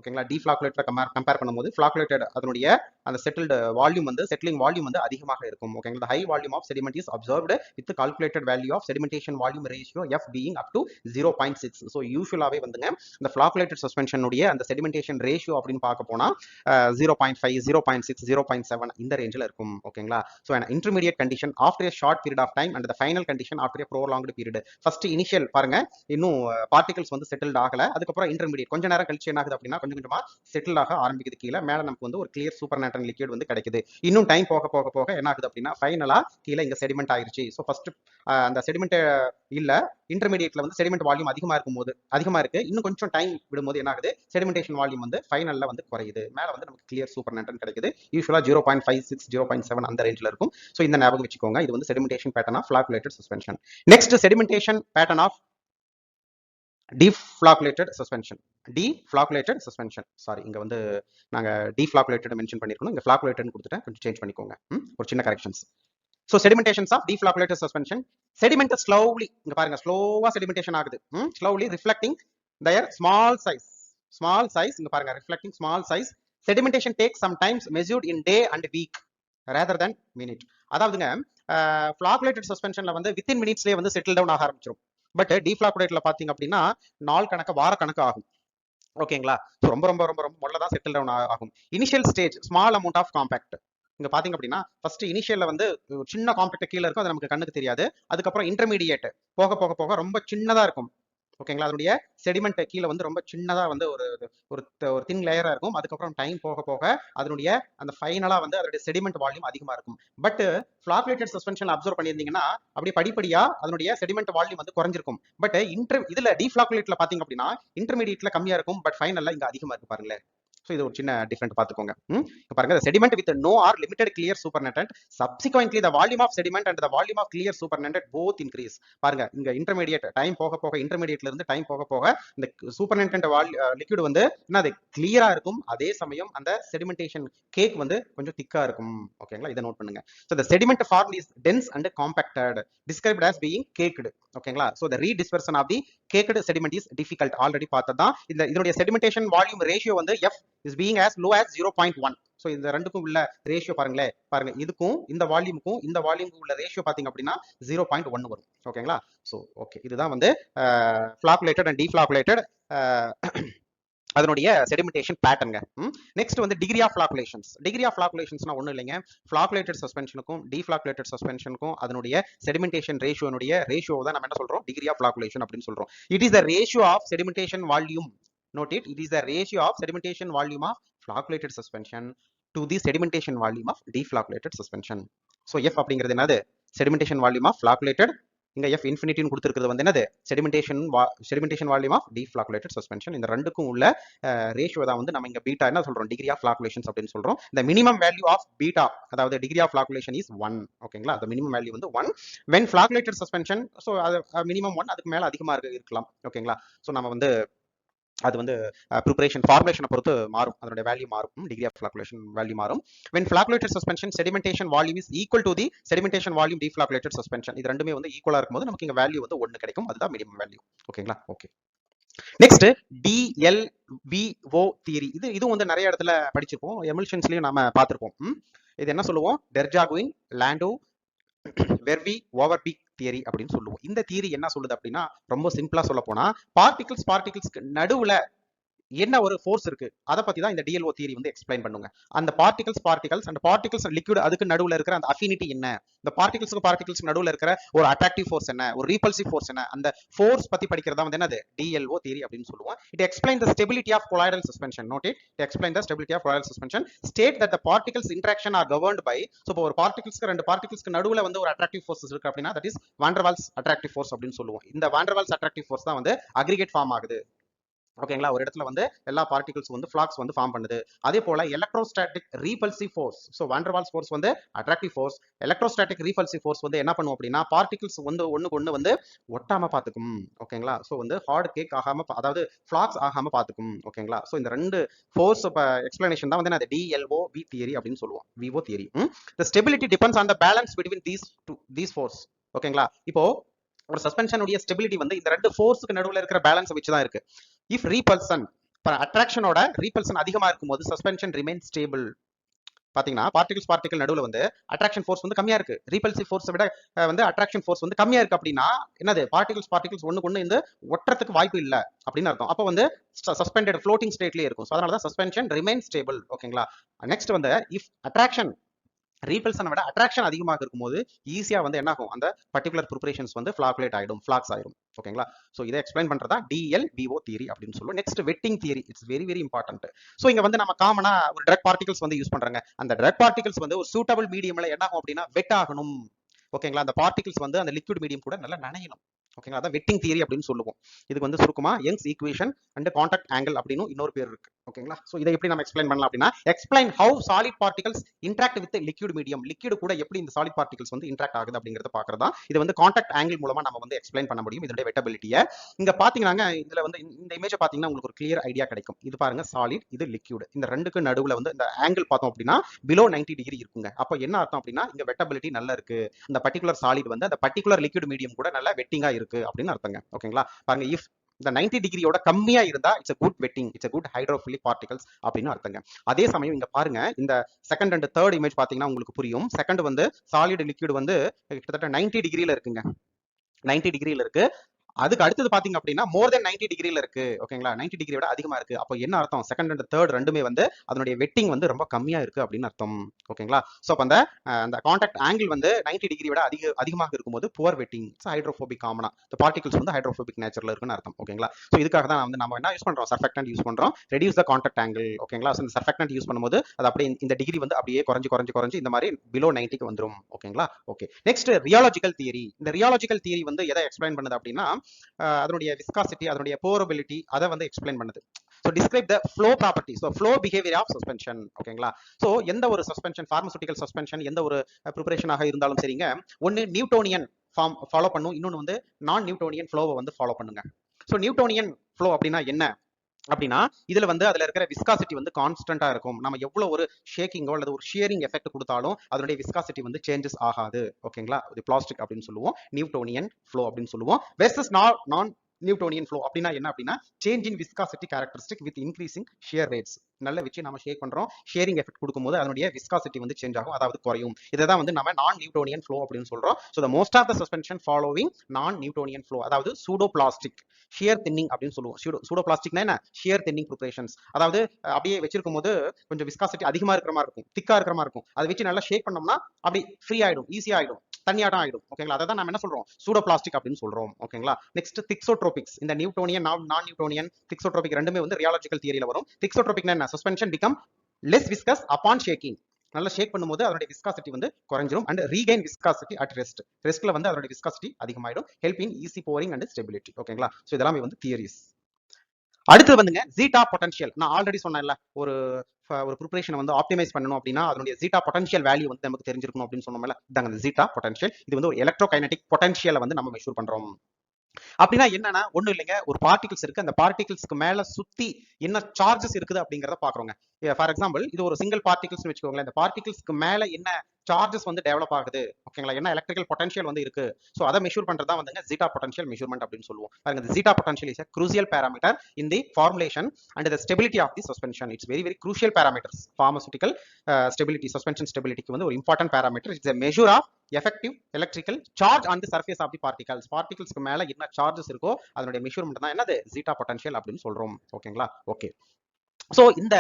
ஓகேங்களா? டீஃப்ளாக்குலேட்டரை கம்பேர் பண்ணும்போது ஃப்ளாக்குலேட்டட் அதனுடைய அந்த செட்டிலிங் வால்யூம் வந்து அதிகமாக இருக்கும். ஓகேங்களா? High volume of sediment is observed with calculated value of sedimentation volume ratio F being up to 0.6. So யூஸ்வலாவே வந்துங்க இந்த ஃப்ளாக்குலேட்டட் சஸ்பென்ஷனுடைய அந்த செடிமெண்டேஷன் ரேஷியோ அப்படின்னு பார்க்க போனா 0.5, 0.6, 0.7 இந்த ரேஞ்சில் இருக்கும். ஓகேங்களா? So intermediate condition after a short period of time and the final condition after a prolonged period. First initial பாருங்க, இன்னும் பார்ட்டிகல்ஸ் வந்து செட்டில்ட் ஆகல. அதுக்கப்புறம் இன்டர்மீடியட் கொஞ்ச நேரம் கழிச்சு என்ன ஆகுது அப்படின்னா கொஞ்சம் கொஞ்சமா செட்டில் ஆக ஆரம்பிக்குது. கீழே மேல நமக்கு வந்து ஒரு கிளியர் சூப்பர் நேட்டன் லிக்விட் வந்து கிடைக்குது. இன்னும் டைம் போக போக போக என்ன ஆகுது அப்படின்னா ஃபைனலா கீழே இங்க செடிமெண்ட் ஆயிருச்சு. ஸோ ஃபர்ஸ்ட் அந்த செடிமெண்ட் இல்ல, இன்டர்மீடியட்ல வந்து செடிமெண்ட் வால்யூம் அதிகமா இருக்கு. இன்னும் கொஞ்சம் டைம் விடும்போது என்ன ஆகுது, செடிமெண்டேஷன் வால்யூம் வந்து ஃபைனல்ல வந்து குறையுது. மேல வந்து நமக்கு கிளியர் சூப்பர் நேட்டன் கிடைக்குது. யூஸ்வலா 0.56, 0.7 அந்த ரேஞ்சில் இருக்கும். ஸோ இந்த ஞாபகம் வச்சுக்கோங்க. இது வந்து sedimentation pattern of flocculated suspension. Next sedimentation pattern of deflocculated suspension. Sorry, இங்க வந்து நாங்க deflocculated மென்ஷன் பண்ணிருக்கோம், இங்க flocculated கொடுத்துட்டேன். கொஞ்சம் சேஞ்ச் பண்ணிக்கோங்க. ஒரு சின்ன corrections. So sedimentations of deflocculated suspension. Sediment slowly, இங்க பாருங்க ஸ்லோவா செடிமெண்டேஷன் ஆகுது. slowly reflecting their small size இங்க பாருங்க reflecting small size. Sedimentation takes sometimes measured in day and week rather than minute. அதாவதுங்க flocculated suspensionல வந்து within minutesலயே வந்து செட்டில் டவுன் ஆக ஆரம்பிச்சிடும். பட் டீஃப்ளாக்குலேட்ல பாத்தீங்க அப்படின்னா நாள் கணக்கு, வார கணக்கு ஆகும். ஓகேங்களா? ரொம்ப ரொம்ப ரொம்ப ரொம்ப முதல்ல தான் செட்டில் டவுன் ஆகும். Initial stage small amount of compact. இங்க பாத்தீங்க அப்படின்னா ஃபர்ஸ்ட் இனிஷியல்ல வந்து சின்ன காம்பாக்ட் கீழே இருக்கும், அது நமக்கு கண்ணுக்கு தெரியாது. அதுக்கப்புறம் இன்டர்மீடியேட் போக போக போக ரொம்ப சின்னதா இருக்கும். ஓகேங்களா? அதனுடைய செடிமெண்ட் கீழே வந்து ரொம்ப சின்னதா வந்து ஒரு தின் லேயரா இருக்கும். அதுக்கப்புறம் டைம் போக போக அதனுடைய அந்த ஃபைனலா வந்து அதனுடைய செடிமெண்ட் வால்யூம் அதிகமா இருக்கும். பட் ஃப்ளாக்குலேட்டட் சஸ்பென்ஷன் அப்சர்வ் பண்ணியிருந்தீங்கன்னா அப்படியே படிப்படியா அதனுடைய செடிமெண்ட் வால்யூம் வந்து குறைஞ்சிருக்கும். பட் இதுல டீஃப்ளாக்குலேட்ல பாத்தீங்க அப்படின்னா இன்டர்மீடியட்ல கம்மியா இருக்கும், பட் ஃபைனல்ல இங்க அதிகமா இருக்கு பாருங்களேன். ஸோ இது ஒரு சின்ன டிஃபரெண்ட் பார்த்துக்கோங்க. பாருங்க, sediment with no or limited clear supernatant, subsequently the volume of sediment and the volume of clear supernatant both increase. பாருங்க, இங்க இன்டர்மீடியட் டைம் போக போக, இன்டர்மீடியட்ல இருந்து டைம் போக போக இந்த சூப்பர் நெட்டட் லிக்விட் வந்து என்ன கிளியரா இருக்கும். அதே சமயம் அந்த செடிமெண்டேஷன் கேக் வந்து கொஞ்சம் திக்கா இருக்கும். ஓகேங்களா? இதை நோட் பண்ணுங்க. So the sediment form is dense and compacted, described as being caked. ஓகேங்களா? So the redispersion of the caked sediment is difficult. Already பார்த்ததான். இதனுடைய செடிமெண்டேஷன் வால்யூம் ரேஷியோ வந்து F is being as low as 0.1. So இந்த ரெண்டுக்கும் உள்ள ratio பாருங்களேன். பாருங்க, இதுக்கும் இந்த வால்யூமுக்கும் உள்ள ரேஷியோ பாத்தீங்க அப்படின்னா 0.1 வரும். ஓகேங்களா? ஸோ ஓகே, இதுதான் வந்து ஃப்ளாக்குலேட்டட் அண்ட் டீஃப்ளாக்குலேட்டட் அதனுடைய செடிமெண்டேஷன் பேட்டர்ங்க. நெக்ஸ்ட் வந்து டிகிரி ஆஃப் ஃப்ளாக்குலேஷன்ஸ். டிகிரி ஆஃப் ஃப்ளாக்குலேஷன்ஸ்னா ஒன்றும் இல்லைங்க, ஃப்ளாக்குலேட்டட் சஸ்பென்ஷனுக்கும் டீஃப்ளாக்குலேட்டட் சஸ்பென்ஷனுக்கும் அதனுடைய செடிமெண்டேஷன் ரேஷியோ தான் நம்ம என்ன சொல்றோம், டிகிரி ஆஃப் ஃப்ளாக்குலேஷன் அப்படின்னு சொல்றோம். It is the ratio of sedimentation volume. Note it is the ratio of sedimentation volume of flocculated suspension to the sedimentation volume of deflocculated suspension. So F அப்படிங்கிறது என்னது, sedimentation volume of flocculated, இங்க F infinity கொடுத்திருக்கிறது வந்து என்னது, sedimentation volume of deflocculated suspension. இந்த ரெண்டுக்கும் உள்ள ratio தான் வந்து நம்ம இங்க பீட்டா என்ன சொல்றோம், டிகிரி ஆஃப் ஃப்ளாக்குலேஷன்ஸ் அப்படின்னு சொல்றோம். the minimum value of beta, அதாவது டிகிரி ஆஃப் ஃப்ளாக்குலேஷன் is 1. ஓகேங்களா? the minimum value வந்து 1 when flocculated suspension. so அது minimum 1, அதுக்கு மேல அதிகமா இருக்கலாம். ஓகேங்களா? so நம்ம வந்து அது வந்து ப்ரிப்பரேஷன் ஃபார்முலேஷனை பொறுத்து மாறும், அதனுடைய வேல்யூ மாறும், டிகிரி ஆஃப் ஃப்ளாக்குலேஷன் வேல்யூ மாறும். when flocculated suspension sedimentation volume is equal to the sedimentation volume deflocculated suspension, இது ரெண்டுமே வந்து ஈக்குவலா இருக்கும்போது நமக்கு இங்க வேல்யூ வந்து 1 கிடைக்கும். அதுதான் மினிமம் வேல்யூ. ஓகேங்களா? ஓகே. Next DLVO theory. இது வந்து நிறைய இடத்துல படிச்சிருப்போம், எமில்ஷன்ஸ்லயும் நாம பார்த்திருப்போம். இது என்ன சொல்லுவோம், டெர்ஜாகுயின் லாண்டோ வெர்வி ஓவர்பீக் தியரி அப்படின்னு சொல்லுவோம். இந்த தியரி என்ன சொல்லுது அப்படின்னா ரொம்ப சிம்பிளா சொல்ல போனா பார்ட்டிகிள்ஸ்க்கு நடுவுல என்ன ஒரு ஃபோர்ஸ் இருக்கு அதை பத்தி தான் இந்த டிஎல்ஓ தியரி வந்து எக்ஸ்பிளைன் பண்ணுங்க. அந்த பார்ட்டிகல்ஸ் அண்ட் பார்ட்டிகல்ஸ் லிக்விட் அதுக்கு நடுவுல இருக்கிற அந்த அஃபினிட்டி என்ன, இந்த பார்ட்டிகல்ஸ்க்கு நடுவுல இருக்கிற ஒரு அட்ராக்டிவ் ஃபோர்ஸ் என்ன, ஒரு ரீபல்சிவ் ஃபோர்ஸ் என்ன, அந்த ஃபோர்ஸ் பத்தி படிக்கிறதா வந்து என்னது டிஎல்ஓ தியரி அப்படின்னு சொல்லுவோம். It explain the stability of colloidal suspension. Note it. It explain the stability of colloidal suspension. State that the particles interaction are governed by. So இப்போ ஒரு பார்ட்டிகல்ஸ்க்கு ரெண்டு பார்ட்டிகல்ஸ்க்கு நடுவுல வந்து ஒரு அட்ராக்டிவ் ஃபோர்ஸ் இருக்கு அப்படின்னா that is van der Waals attractive force அப்படின்னு சொல்லுவோம். இந்த van der Waals attractive force தான் வந்து அக்ரிகேட் ஃபார்ம் ஆகுது. ஓகேங்களா, ஒரு இடத்துல வந்து எல்லா பார்ட்டிகல்ஸ் வந்து ஃபிளாக்ஸ் வந்து ஃபார்ம் பண்ணுது. அதே போல எலக்ட்ரோஸ்டாட்டிக் ரீபல்சிவ் ஃபோர்ஸ். ஸோ வான் டெர் வால்ஸ் ஃபோர்ஸ் வந்து அட்ராக்டிவ் ஃபோர்ஸ், எலக்ட்ரோஸ்டாட்டிக் ரீபல்சிவ் ஃபோர்ஸ் வந்து என்ன பண்ணும் அப்படின்னா பார்ட்டிகல்ஸ் வந்து ஒண்ணுக்கு ஒண்ணு வந்து ஒட்டாம பாத்துக்கும். ஓகேங்களா, ஸோ வந்து ஹார்ட் கேக் ஆகாம அதாவது ஃபிளாக்ஸ் ஆகாம பாத்துக்கும். ஓகேங்களா, ஸோ இந்த ரெண்டு ஃபோர்ஸ் எக்ஸ்பிளனேஷன் தான் வந்து டிஎல்ஓ வி தியரி அப்படின்னு சொல்லுவோம், VO theory. The stability depends on the balance between these force. ஓகேங்களா, இப்போ ஒரு சஸ்பென்ஷனுடைய ஸ்டெபிலிட்டி வந்து இந்த ரெண்டு ஃபோர்ஸ்க்கு நடுவுல இருக்கிற பேலன்ஸ் வச்சு தான் இருக்கு. இஃப் ரீபல்சன் அட்ராக்ஷனோட ரீபல்சன் அதிகமா இருக்கும்போது சஸ்பென்ஷன் ரிமைன் ஸ்டேபிள். பாத்தீங்கன்னா பார்ட்டிகல் நடுவுல வந்து அட்ராக்ஷன் ஃபோர்ஸ் வந்து கம்மியா இருக்கு, ரீபல்சிவ் ஃபோர்ஸை விட வந்து அட்ராக்ஷன் ஃபோர்ஸ் வந்து கம்மியா இருக்கு அப்படின்னா என்னது பார்ட்டிகல்ஸ் ஒண்ணுக்கு ஒண்ணு இந்த ஒட்டுறதுக்கு வாய்ப்பு இல்ல அப்படின்னு அர்த்தம். அப்போ வந்து சஸ்பெண்டட் ஃப்ளோட்டிங் ஸ்டேட்லயே இருக்கும். ஸோ அதனால தான் சஸ்பென்ஷன் ரிமைன் ஸ்டேபிள். ஓகேங்களா, நெக்ஸ்ட் வந்து இஃப் அட்ராக்ஷன் ரீபல்சனை விட அட்ராக்ஷன் அதிகமாக இருக்கும்போது ஈஸியா வந்து என்ன ஆகும், அந்த பர்டிகுலர் ப்ரிப்பரேஷன்ஸ் வந்து ஃபிளாகுலேட் ஆயிடும், ஃபிளாக்ஸ் ஆயிடும். ஓகேங்களா, ஸோ இதை எக்ஸ்பிளைன் பண்றதா டிஎல்பிஓ தியரி அப்படின்னு சொல்லுவோம். Next wedding theory. It's very very important. So இங்க வந்து நம்ம காமனா ஒரு ட்ரக் பார்ட்டிகல்ஸ் வந்து யூஸ் பண்றாங்க. அந்த ட்ரக் பார்ட்டிகல்ஸ் வந்து ஒரு சூட்டபிள் மீடியம்ல என்ன ஆகும் அப்படின்னா வெட் ஆகணும். ஓகேங்களா, அந்த பார்ட்டிகல்ஸ் வந்து அந்த லிக்விட் மீடியம் கூட நல்லா நனையணும். ஓகேங்களா, அதான் வெட்டிங் தியரி அப்படின்னு சொல்லுவோம். இதுக்கு வந்து சுருக்கமா Young's equation and contact angle அப்படின்னு இன்னொரு பேர் இருக்கு. ஓகேங்களா, சோ இதை எப்படி நம்ம எக்ஸ்பிளைன் பண்ணலாம் அப்படின்னா explain how solid particles interact with liquid medium. Liquid கூட எப்படி இந்த சாலிட் பார்ட்டிகல்ஸ் வந்து இன்டராக்ட் ஆகுது அப்படிங்கறத பாக்குறதா. இது வந்து கான்டாக்ட் ஆங்கிள் மூலமா நம்ம வந்து எக்ஸ்பிளைன் பண்ண முடியும் இதோட வெட்டபிலிட்டியை. இங்க பாத்தீங்கன்னா இதுல வந்து இந்த இமேஜ் பாத்தீங்கன்னா உங்களுக்கு ஒரு கிளியர் ஐடியா கிடைக்கும். இது பாருங்க சாலிட், இது லிக்விட். இந்த ரெண்டுக்கு நடுவுல வந்து இந்த ஆங்கிள் பார்த்தோம் அப்படின்னா பிலோ 90 டிகிரி இருக்குங்க. அப்போ என்ன அர்த்தம் அப்படின்னா இங்க வெட்டபிலிட்டி நல்லா இருக்கு, இந்த பர்டிகுலர் சாலிட் வந்து அந்த பர்டிகுலர் லிக்விட் மீடியம் கூட நல்லா வெட்டிங்கா இருக்கு அப்படின்னு அர்த்தங்க. ஓகேங்களா, பாருங்க இஃப் இந்த 90 டிகிரியோட கம்மியா இருந்தா it's good wedding, it's good hydrophilic particles அப்படின்னு அர்த்தங்க. அதே சமயம் இங்க பாருங்க இந்த செகண்ட் அண்ட் தேர்ட் இமேஜ் பாத்தீங்கன்னா உங்களுக்கு புரியும். செகண்ட் வந்து சாலிட் லிக்விட் வந்து கிட்டத்தட்ட 90 டிகிரில இருக்குங்க, 90 டிகிரில இருக்கு. அதுக்கு அடுத்தது பாத்தீங்க அப்படின்னா மோர் தென் 90 டிகிரில இருக்கு. ஓகேங்களா, 90 டிகிரியோட அதிகமா இருக்கு. அப்போ என்ன அர்த்தம், செகண்ட் அண்ட் தேர்ட் ரெண்டுமே வந்து அதனுடைய வெட்டிங் வந்து ரொம்ப கம்மியா இருக்கு அப்படின்னு அர்த்தம். ஓகேங்களா, சோ அப்ப அந்த கான்டாக்ட் ஆங்கிள் வந்து 90 டிகிரியோட அதிகமாக இருக்கும்போது புவர் வெட்டிங், ஹைட்ரோபோபிக். காமனா இந்த பார்ட்டிகல்ஸ் வந்து ஹைட்ரோபோபிக் நேச்சர்ல இருக்குன்னு அர்த்தம். ஓகேங்களா, சோ இதுக்காக தான் வந்து நம்ம என்ன யூஸ் பண்றோம், சர்ஃபெக்டன்ட் யூஸ் பண்றோம், ரெடியூஸ் த கான்டாக்ட் ஆங்கிள். ஓகேங்களா, சோ இந்த சர்ஃபெக்டன்ட் யூஸ் பண்ணும்போது அது அப்படியே இந்த டிகிரி வந்து அப்படியே குறைஞ்சு இந்த மாதிரி பிலோ 90க்கு வந்துரும். ஓகேங்களா, ஓகே. Next rheological theory. இந்த ரியாலஜிக்கல் தியரி வந்து எதை எக்ஸ்பிளைன் பண்ணுது அப்படின்னா அதனுடைய விஸ்காசிட்டி, அதனுடைய போரபிலிட்டி, அதை வந்து எக்ஸ்பிளைன் பண்ணுது. So describe the flow properties, so flow behavior of suspension. ஓகேங்களா, சோ எந்த ஒரு சஸ்பென்ஷன், பார்மசூட்டிக்கல் சஸ்பென்ஷன் எந்த ஒரு ப்ரிப்பரேஷனாக இருந்தாலும் சரிங்க, ஒன்னு நியூட்டோனியன் ஃபார்ம் ஃபாலோ பண்ணும், இன்னொன்னு வந்து நான் நியூட்டோனியன் ஃப்ளோவை வந்து ஃபாலோ பண்ணுங்க. சோ நியூட்டோனியன் ஃப்ளோ அப்படின்னா என்ன அப்படின்னா இதுல வந்து அதுல இருக்கிற விஸ்காசிட்டி வந்து கான்ஸ்டன்டா இருக்கும். நம்ம எவ்வளவு ஒரு ஷேக்கிங்கோ அல்லது ஒரு ஷியரிங் எஃபெக்ட் கொடுத்தாலும் அதனுடைய விஸ்காசிட்டி வந்து சேஞ்சஸ் ஆகாது. ஓகேங்களா, இது பிளாஸ்டிக் அப்படின்னு சொல்லுவோம், நியூட்டோனியன் ஃப்ளோ அப்படின்னு சொல்லுவோம். வெர்சஸ் நான் நியூட்டோனியன் ஃப்ளோ அப்படின்னா என்ன அப்படின்னா change in viscosity characteristic with increasing shear rates. நல்ல வச்சு நம்ம ஷேக் பண்றோம், ஷேரிங் எஃபெக்ட் கொடுக்கும்போது அதனுடைய விஸ்காசிட்டி வந்து சேஞ்ச் ஆகும், அதாவது குறையும். இதை தான் வந்து நம்ம நான் நியூட்டோனியன் ஃப்ளோ அப்படின்னு சொல்றோம். So the most of the suspension following non Newtonian flow, அதாவது சூடோ பிளாஸ்டிக் ஷியர் தின்னிங் அப்படின்னு சொல்லுவோம். சூடோ பிளாஸ்டிக்னா என்ன, ஷியர் தின்னிங் ப்ரிப்பரேஷன்ஸ். அதாவது அப்படியே வச்சிருக்கும் போது கொஞ்சம் விஸ்காசிட்டி அதிகமா இருக்கிற மாதிரி இருக்கும், திக்கா இருக்கிற மாதிரி இருக்கும். அதை வச்சு நல்லா ஷேக் பண்ணோம்னா அப்படி ஃப்ரீ ஆயிடும், ஈஸியா ஆயிடும், தண்ணியாட்டம் ஆயிடும். ஓகேங்களா, அதை தான் நம்ம என்ன சொல்றோம், சூடோ பிளாஸ்டிக் அப்படின்னு சொல்றோம். ஓகேங்களா, நெக்ஸ்ட் திக்ஸோட்ரோபிக்ஸ். இந்த நியூட்டோனியன் நான் நியூட்டோனியன் திக்ஸோட்ரோபிக் ரெண்டுமே வந்து ரியாலஜிக்கல் தியரியில வரும். திக்ஸோட்ரோபிக்னா என்ன, suspension become less viscous upon shaking. நல்லா ஷேக் பண்ணும்போது அதனுடைய விஸ்காசிட்டி வந்து குறைஞ்சிரும். அண்ட் ரீகைன் விஸ்காசிட்டி அட் ரெஸ்ட்ல வந்து அதனுடைய விஸ்காசிட்டி அதிகமாயிடும், help in easy pouring and stability. ஓகேங்களா, சோ இதெல்லாம் வந்து தியரிஸ். அடுத்து வந்துங்க ஜீட்டா பொட்டன்ஷியல். நான் ஆல்ரெடி சொன்னேன்ல, ஒரு ப்ரிப்பரேஷன் வந்து ஆப்டிமைஸ் பண்ணணும் அப்படின்னா அதனுடைய ஜீட்டா பொட்டன்ஷியல் வேல்யூ வந்து நமக்கு தெரிஞ்சிருக்கணும் அப்படின்னு சொன்னோம்ல, இதாங்க ஜீட்டா பொட்டன்ஷியல். இது வந்து ஒரு எலக்ட்ரோகைனடிக் பொட்டன்ஷியலை வந்து நம்ம மெஷூர் பண்றோம். அப்படின்னா என்னன்னா ஒண்ணும் இல்லைங்க, ஒரு பார்ட்டிகல்ஸ் இருக்கு, அந்த பார்ட்டிகல்ஸ்க்கு மேல சுத்தி என்ன சார்ஜஸ் இருக்குது அப்படிங்கறத பாக்குறோங்க. ஃபார் எக்ஸாம்பிள் இது ஒரு சிங்கிள் பார்ட்டிகல்ஸ் வச்சுக்கோங்களேன், இந்த பார்ட்டிகல்ஸ்க்கு மேல என்ன சார்ஜஸ் வந்து டெவலப் ஆகுது, ஓகேங்களா, என்ன எலக்ட்ரிக்கல் பொட்டன்ஷியல் வந்து இருக்கு. ஸோ அதை மெஷூர் பண்றதா வந்துங்க ஜீட்டா பொட்டன்ஷியல் மெஷர்மெண்ட் அப்படின்னு சொல்லுவோம். பாருங்க, இந்த zeta potential is a crucial parameter in the formulation and the stability of the suspension. It's very very crucial parameters. Pharmaceutical stability, suspension stability க்கு வந்து ஒரு important parameter. It's a measure of effective electrical charge on the surface of the particles. பார்ட்டிகல்ஸ்க்கு மேல என்ன charges இருக்கோ அதனுடைய measurement தான் என்னது ஜீட்டா potential அப்படின்னு சொல்றோம். ஓகேங்களா, ஓகே. ஸோ இந்த